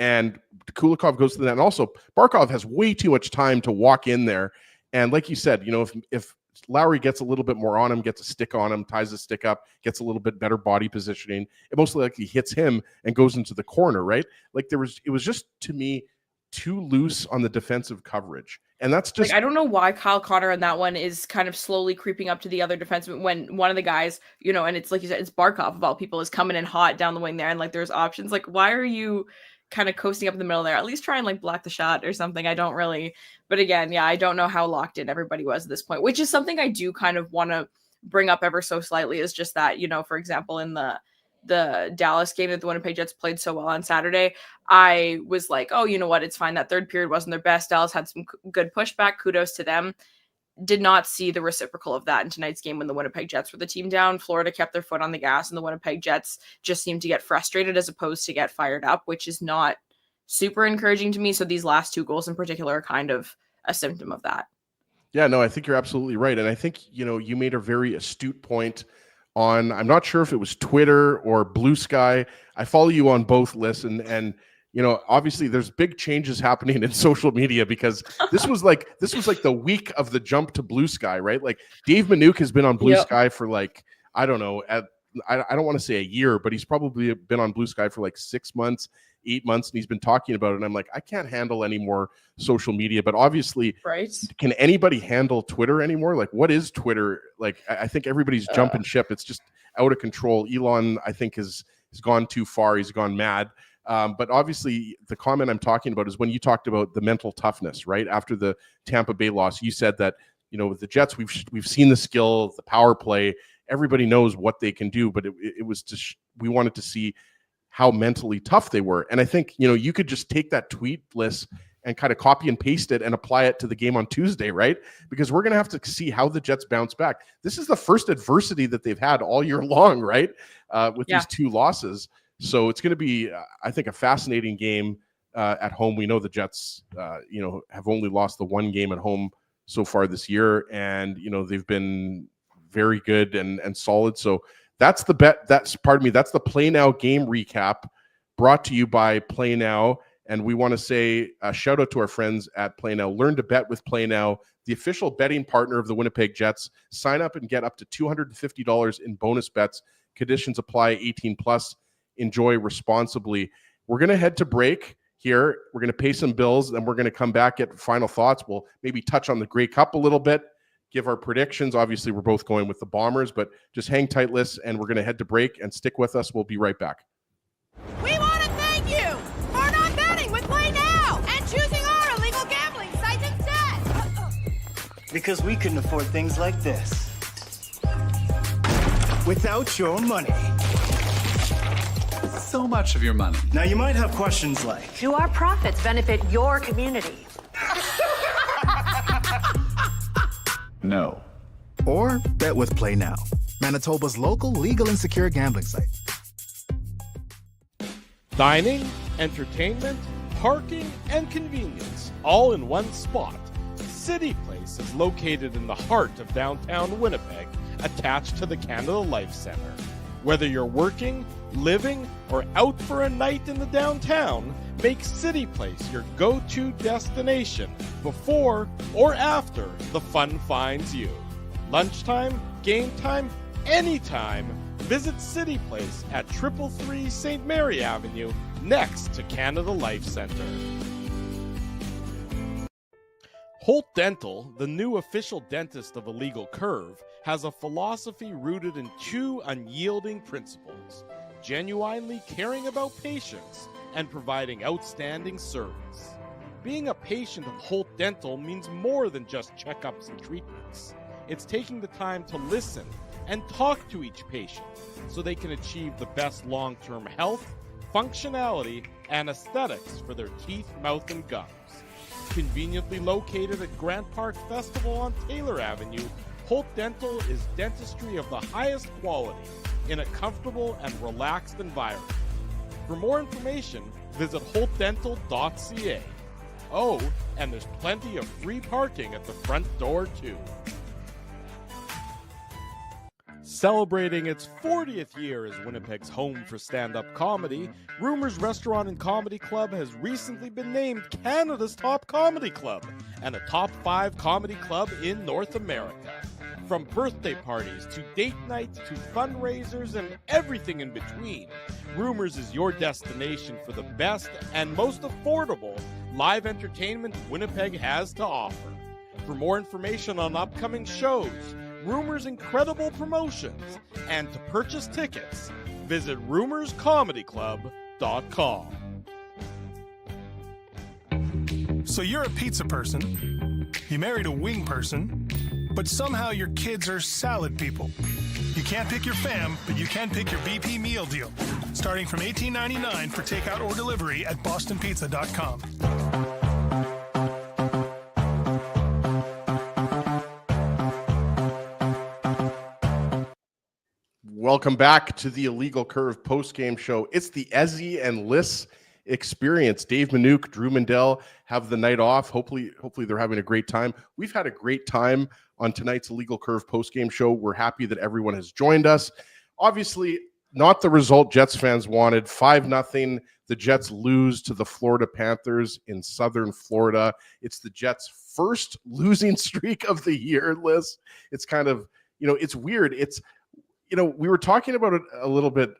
and Kulikov goes to the net. And also, Barkov has way too much time to walk in there. And like you said, you know, if Lowry gets a little bit more on him, gets a stick on him, ties the stick up, gets a little bit better body positioning, it most likely hits him and goes into the corner, right? Like it was just, to me, too loose on the defensive coverage. And that's just, I don't know why Kyle Connor on that one is kind of slowly creeping up to the other defenseman when one of the guys, and it's like you said, it's Barkov of all people is coming in hot down the wing there. And like, there's options. Like, why are you kind of coasting up in the middle there? At least try and like block the shot or something. I don't really, but again, yeah, I don't know how locked in everybody was at this point, which is something I do kind of want to bring up ever so slightly, is just that, for example, in the Dallas game that the Winnipeg Jets played so well on Saturday, I was like, oh, you know what? It's fine. That third period wasn't their best. Dallas had some good pushback. Kudos to them. Did not see the reciprocal of that in tonight's game when the Winnipeg Jets were the team down. Florida kept their foot on the gas, and the Winnipeg Jets just seemed to get frustrated as opposed to get fired up, which is not super encouraging to me. So these last 2 goals in particular are kind of a symptom of that. Yeah, no, I think you're absolutely right. And I think, you made a very astute point on, I'm not sure if it was Twitter or Blue Sky. I follow you on both lists, and obviously there's big changes happening in social media, because this was like the week of the jump to Blue Sky, right? Like Dave Minuk has been on Blue Sky for like, I don't know, I don't want to say a year, but he's probably been on Blue Sky for like 6 months, 8 months, and he's been talking about it. And I'm like, I can't handle any more social media. But obviously, right? Can anybody handle Twitter anymore? Like, what is Twitter? Like, I think everybody's jumping ship. It's just out of control. Elon, I think, has gone too far. He's gone mad. But obviously, the comment I'm talking about is when you talked about the mental toughness, right? After the Tampa Bay loss, you said that, with the Jets, we've seen the skill, the power play. Everybody knows what they can do, but it was just, we wanted to see how mentally tough they were. And I think, you could just take that tweet list and kind of copy and paste it and apply it to the game on Tuesday, right? Because we're going to have to see how the Jets bounce back. This is the first adversity that they've had all year long, right? With these 2 losses. So it's going to be, I think, a fascinating game at home. We know the Jets, have only lost the 1 game at home so far this year. And, they've been very good and solid. So that's the bet. That's the Play Now game recap brought to you by Play Now. And we want to say a shout out to our friends at Play Now. Learn to bet with Play Now, the official betting partner of the Winnipeg Jets. Sign up and get up to $250 in bonus bets. Conditions apply. 18+. Enjoy responsibly. We're going to head to break here. We're going to pay some bills, and we're going to come back, get final thoughts. We'll maybe touch on the Grey Cup a little bit, give our predictions. Obviously, we're both going with the Bombers, but just hang tight, lists, and we're going to head to break and stick with us. We'll be right back. We want to thank you for not betting with Play Now and choosing our illegal gambling site instead. Because we couldn't afford things like this without your money. So much of your money. Now you might have questions like, do our profits benefit your community? No. Or bet with Play Now, Manitoba's local legal and secure gambling site. Dining, entertainment, parking, and convenience, all in one spot. City Place is located in the heart of downtown Winnipeg, attached to the Canada Life Centre. Whether you're working, living, or out for a night in the downtown, make City Place your go-to destination before or after the fun finds you. Lunchtime, game time, anytime, visit City Place at 333 St. Mary Avenue, next to Canada Life Centre. Holt Dental, the new official dentist of Illegal Curve, has a philosophy rooted in 2 unyielding principles: genuinely caring about patients and providing outstanding service. Being a patient of Holt Dental means more than just checkups and treatments. It's taking the time to listen and talk to each patient so they can achieve the best long-term health, functionality, and aesthetics for their teeth, mouth, and gums. Conveniently located at Grant Park Festival on Taylor Avenue, Holt Dental is dentistry of the highest quality in a comfortable and relaxed environment. For more information, visit holtdental.ca. Oh, and there's plenty of free parking at the front door, too. Celebrating its 40th year as Winnipeg's home for stand-up comedy, Rumors Restaurant and Comedy Club has recently been named Canada's top comedy club and a top 5 comedy club in North America. From birthday parties to date nights to fundraisers and everything in between, Rumors is your destination for the best and most affordable live entertainment Winnipeg has to offer. For more information on upcoming shows, Rumor's incredible promotions, and to purchase tickets, visit rumorscomedyclub.com. So you're a pizza person, you married a wing person, but somehow your kids are salad people. You can't pick your fam, but you can pick your BP meal deal, starting from $18.99 for takeout or delivery at bostonpizza.com. Welcome back to the Illegal Curve post-game show. It's the Ezzy and Liss experience. Dave Manouk, Drew Mandel have the night off. Hopefully they're having a great time. We've had a great time on tonight's Illegal Curve post-game show. We're happy that everyone has joined us. Obviously, not the result Jets fans wanted. 5-0. The Jets lose to the Florida Panthers in Southern Florida. It's the Jets' first losing streak of the year, Liz. It's kind of, it's weird. It's, we were talking about it a little bit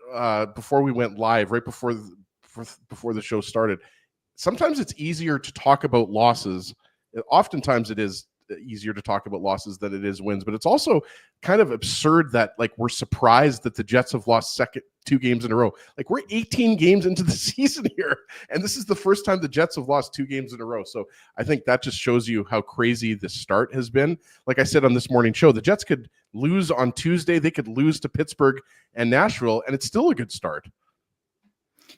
before we went live, right before the show started. Sometimes it's easier to talk about losses. Oftentimes it is easier to talk about losses than it is wins, but it's also kind of absurd that we're surprised that the Jets have lost 2 games in a row. We're 18 games into the season here, and this is the first time the Jets have lost 2 games in a row. So I think that just shows you how crazy the start has been. Like I said on this morning show, the Jets could lose on Tuesday, they could lose to Pittsburgh and Nashville, and it's still a good start.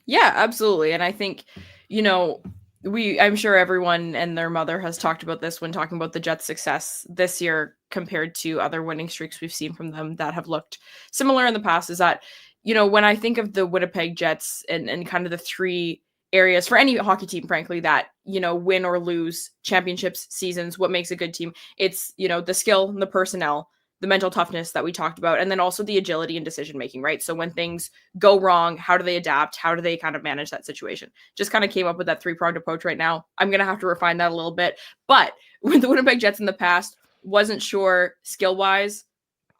Yeah, absolutely. And I think, I'm sure everyone and their mother has talked about this when talking about the Jets' success this year compared to other winning streaks we've seen from them that have looked similar in the past, is that, when I think of the Winnipeg Jets and kind of the 3 areas for any hockey team, frankly, that, win or lose championships, seasons, what makes a good team, it's, the skill and the personnel, the mental toughness that we talked about, and then also the agility and decision-making, right? So when things go wrong, how do they adapt? How do they kind of manage that situation? Just kind of came up with that 3-pronged approach right now. I'm going to have to refine that a little bit. But with the Winnipeg Jets in the past, wasn't sure skill-wise.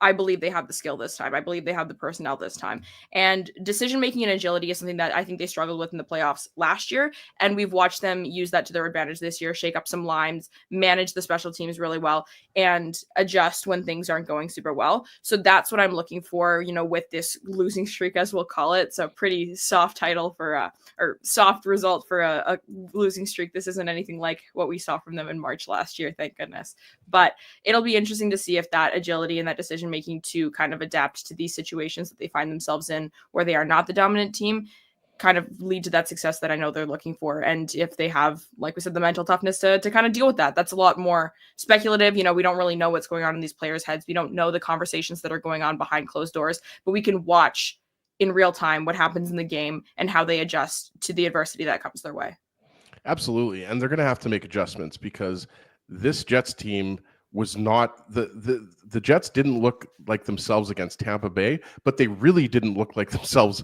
I believe they have the skill this time. I believe they have the personnel this time. And decision-making and agility is something that I think they struggled with in the playoffs last year. And we've watched them use that to their advantage this year, shake up some lines, manage the special teams really well, and adjust when things aren't going super well. So that's what I'm looking for, with this losing streak, as we'll call it. So pretty soft title or soft result for a losing streak. This isn't anything like what we saw from them in March last year, thank goodness. But it'll be interesting to see if that agility and that decision making to kind of adapt to these situations that they find themselves in where they are not the dominant team kind of lead to that success that I know they're looking for. And if they have, like we said, the mental toughness to kind of deal with that, that's a lot more speculative. We don't really know what's going on in these players' heads. We don't know the conversations that are going on behind closed doors, but we can watch in real time what happens in the game and how they adjust to the adversity that comes their way. Absolutely. And they're going to have to make adjustments because this Jets team was not the Jets didn't look like themselves against Tampa Bay, but they really didn't look like themselves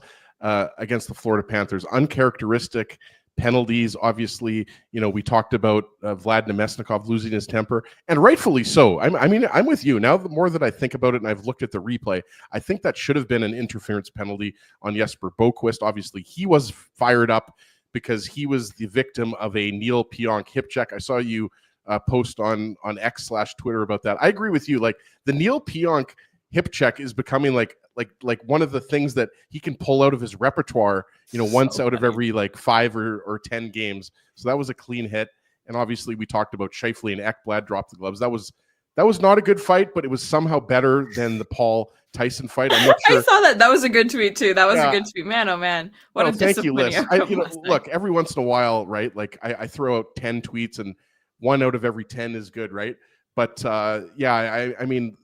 against the Florida Panthers. Uncharacteristic penalties. Obviously, we talked about Vlad Nemesnikov losing his temper, and rightfully so. I'm with you now. The more that I think about it, and I've looked at the replay, I think that should have been an interference penalty on Jesper Boquist. Obviously, he was fired up because he was the victim of a Neil Pionk hip check. I saw you post on X/Twitter about that. I agree with you. The Neil Pionk hip check is becoming like one of the things that he can pull out of his repertoire, once out of every 5 or 10 games. So that was a clean hit. And obviously we talked about Scheifele and Ekblad dropped the gloves. That was not a good fight, but it was somehow better than the Paul Tyson fight. I'm not sure. I saw that. That was a good tweet too. That was a good tweet. Man, oh man. What a thank you, Liz. disappointing. Look, every once in a while, right? I throw out 10 tweets and 1 out of every 10 is good, right? But I mean,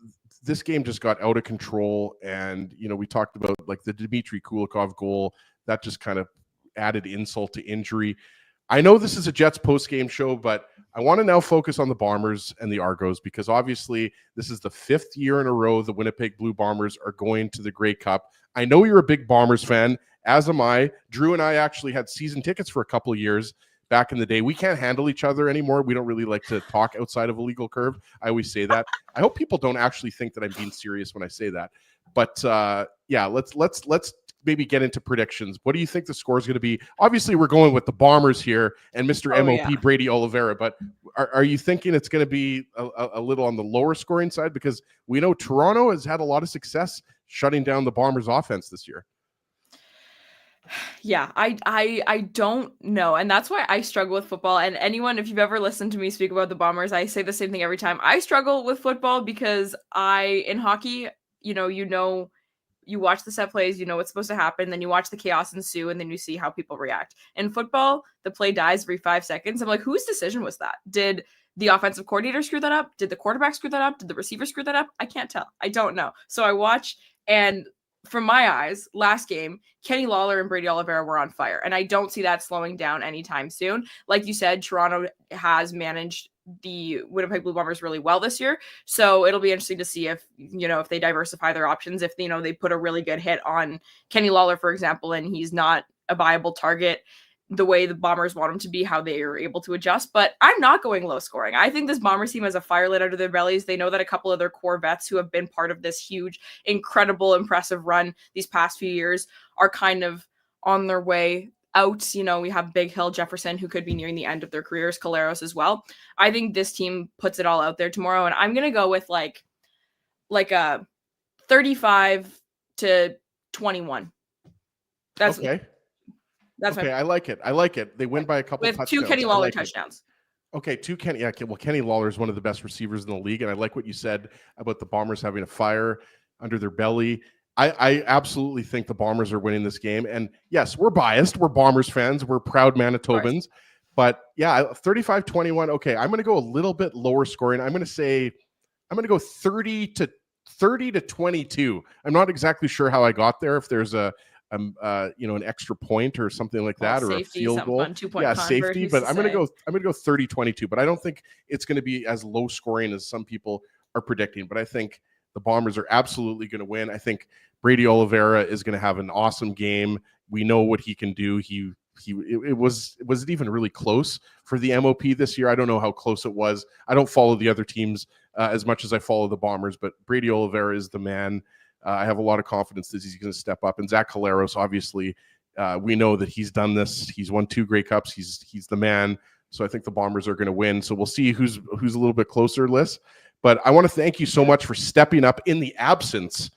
this game just got out of control, and we talked about the Dmitry Kulikov goal that just kind of added insult to injury. I know this is a Jets post-game show, but I want to now focus on the Bombers and the Argos because obviously this is the 5th year in a row the Winnipeg Blue Bombers are going to the Grey Cup. I know you're a big Bombers fan, as am I. Drew and I actually had season tickets for a couple of years back in the day. We can't handle each other anymore. We don't really like to talk outside of a legal curve. I always say that. I hope people don't actually think that I'm being serious when I say that. But let's maybe get into predictions. What do you think the score is going to be? Obviously, we're going with the Bombers here and Mr. MOP Brady Oliveira, but are you thinking it's going to be a little on the lower scoring side? Because we know Toronto has had a lot of success shutting down the Bombers offense this year. Yeah, I don't know. And that's why I struggle with football. And anyone, if you've ever listened to me speak about the Bombers, I say the same thing every time. I struggle with football because in hockey, you watch the set plays, you know what's supposed to happen, then you watch the chaos ensue, and then you see how people react. In football, the play dies every 5 seconds. I'm like, whose decision was that? Did the offensive coordinator screw that up? Did the quarterback screw that up? Did the receiver screw that up? I can't tell. I don't know. So I watch, and from my eyes, last game, Kenny Lawler and Brady Oliveira were on fire, and I don't see that slowing down anytime soon. Like you said, Toronto has managed the Winnipeg Blue Bombers really well this year, so it'll be interesting to see if they diversify their options, if they put a really good hit on Kenny Lawler, for example, and he's not a viable target the way the Bombers want him to be, how they are able to adjust. But I'm not going low scoring. I think this Bombers team has a fire lit under their bellies. They know that a couple of their core vets who have been part of this huge, incredible, impressive run these past few years are kind of on their way out. We have Big Hill, Jefferson, who could be nearing the end of their careers, Caleros as well. I think this team puts it all out there tomorrow, and I'm going to go with like a 35-21. That's okay. That's okay. I like it. They win by a couple with touchdowns. 2 Kenny Lawler touchdowns. Okay, 2 Kenny. Yeah, well, Kenny Lawler is one of the best receivers in the league, and I like what you said about the Bombers having a fire under their belly. I absolutely think the Bombers are winning this game. And yes, we're biased. We're Bombers fans. We're proud Manitobans. But yeah, 35-21. Okay, I'm going to go a little bit lower scoring. I'm going to go 30-22. I'm not exactly sure how I got there. If there's an extra point or something like that, or safety, a field goal. Fun, 2-point safety. But I'm going to go 30-22. But I don't think it's going to be as low scoring as some people are predicting. But I think the Bombers are absolutely going to win. I think Brady Oliveira is going to have an awesome game. We know what he can do. Was it even really close for the MOP this year? I don't know how close it was. I don't follow the other teams as much as I follow the Bombers, but Brady Oliveira is the man. I have a lot of confidence that he's going to step up. And Zach Caleros, obviously, we know that he's done this. He's won 2 Grey Cups. He's the man. So I think the Bombers are going to win. So we'll see who's a little bit closer, Liz. But I want to thank you so much for stepping up in the absence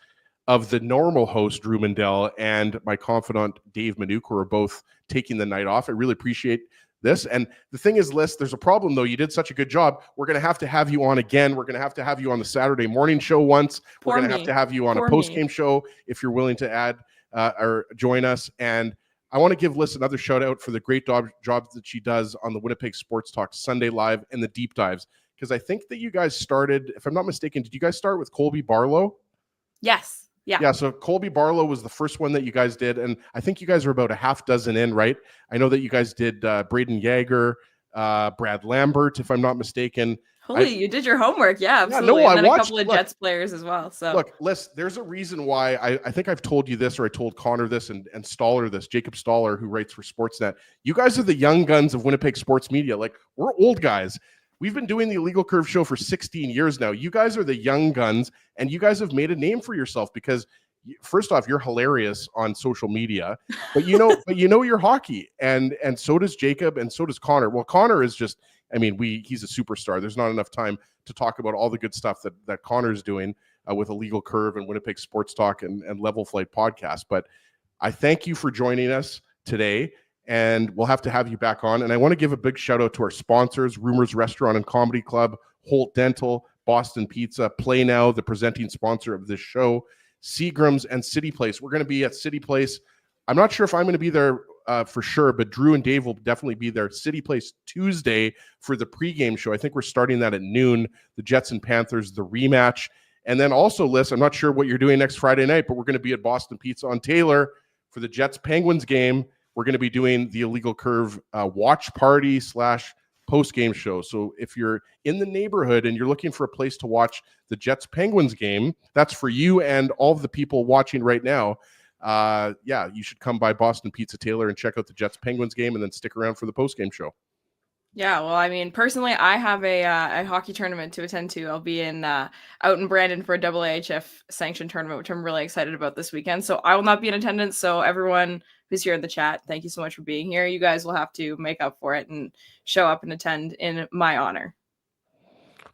of the normal host, Drew Mandel, and my confidant, Dave Manuk, who are both taking the night off. I really appreciate this. And the thing is, Liz, there's a problem, though. You did such a good job. We're going to have you on again. We're going to have you on the Saturday morning show once. We're going to have you on a post-game show if you're willing to add or join us. And I want to give Liz another shout out for the great job that she does on the Winnipeg Sports Talk Sunday Live and the deep dives. Because I think that you guys started, if I'm not mistaken, did you guys start with Colby Barlow? Yes. Yeah. So Colby Barlow was the first one that you guys did. And I think you guys were about a half dozen in, right? I know that you guys did Braden Yeager, Brad Lambert, if I'm not mistaken. You did your homework. Yeah, absolutely. And then a couple of Jets players as well. So look, Liz, there's a reason why I think I've told you this, or I told Connor this and Stoller this, Jacob Stoller, who writes for Sportsnet. You guys are the young guns of Winnipeg sports media. Like, we're old guys. We've been doing the Illegal Curve show for 16 years now. You guys are the young guns, and you guys have made a name for yourself because, first off, you're hilarious on social media, but you know your hockey, and so does Jacob, and so does Connor. Well, Connor is just, he's a superstar. There's not enough time to talk about all the good stuff that Connor's doing with Illegal Curve and Winnipeg Sports Talk and Level Flight podcast. But I thank you for joining us today. And we'll have to have you back on. And I want to give a big shout out to our sponsors, Rumors Restaurant and Comedy Club, Holt Dental, Boston Pizza, Play Now, the presenting sponsor of this show, Seagram's, and City Place. We're going to be at City Place. I'm not sure if I'm going to be there for sure, but Drew and Dave will definitely be there. City Place Tuesday for the pregame show. I think we're starting that at noon. The Jets and Panthers, the rematch. And then also, Liz, I'm not sure what you're doing next Friday night, but we're going to be at Boston Pizza on Taylor for the Jets Penguins game. We're going to be doing the Illegal Curve watch party / post-game show. So if you're in the neighborhood and you're looking for a place to watch the Jets-Penguins game, that's for you and all of the people watching right now. You should come by Boston Pizza Taylor and check out the Jets-Penguins game and then stick around for the post-game show. Yeah, well, I mean, personally, I have a hockey tournament to attend to. I'll be out in Brandon for a AAHF sanctioned tournament, which I'm really excited about this weekend. So I will not be in attendance. So everyone who's here in the chat, thank you so much for being here. You guys will have to make up for it and show up and attend in my honor.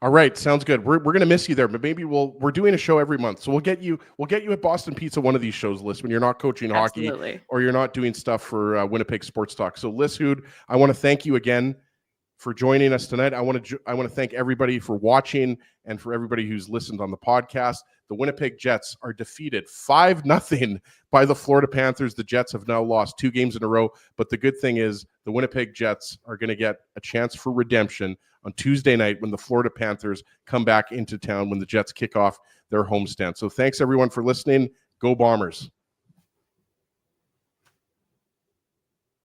All right, sounds good. We're gonna miss you there, but maybe we're doing a show every month, so we'll get you at Boston Pizza one of these shows, Liz, when you're not coaching Absolutely. hockey or you're not doing stuff for Winnipeg Sports Talk. So Liz Hood, I want to thank you again for joining us tonight. I want to thank everybody for watching and for everybody who's listened on the podcast. The Winnipeg Jets are defeated 5-0 by the Florida Panthers. The Jets have now lost 2 games in a row, but the good thing is the Winnipeg Jets are going to get a chance for redemption on Tuesday night when the Florida Panthers come back into town when the Jets kick off their homestand. So thanks everyone for listening. Go Bombers.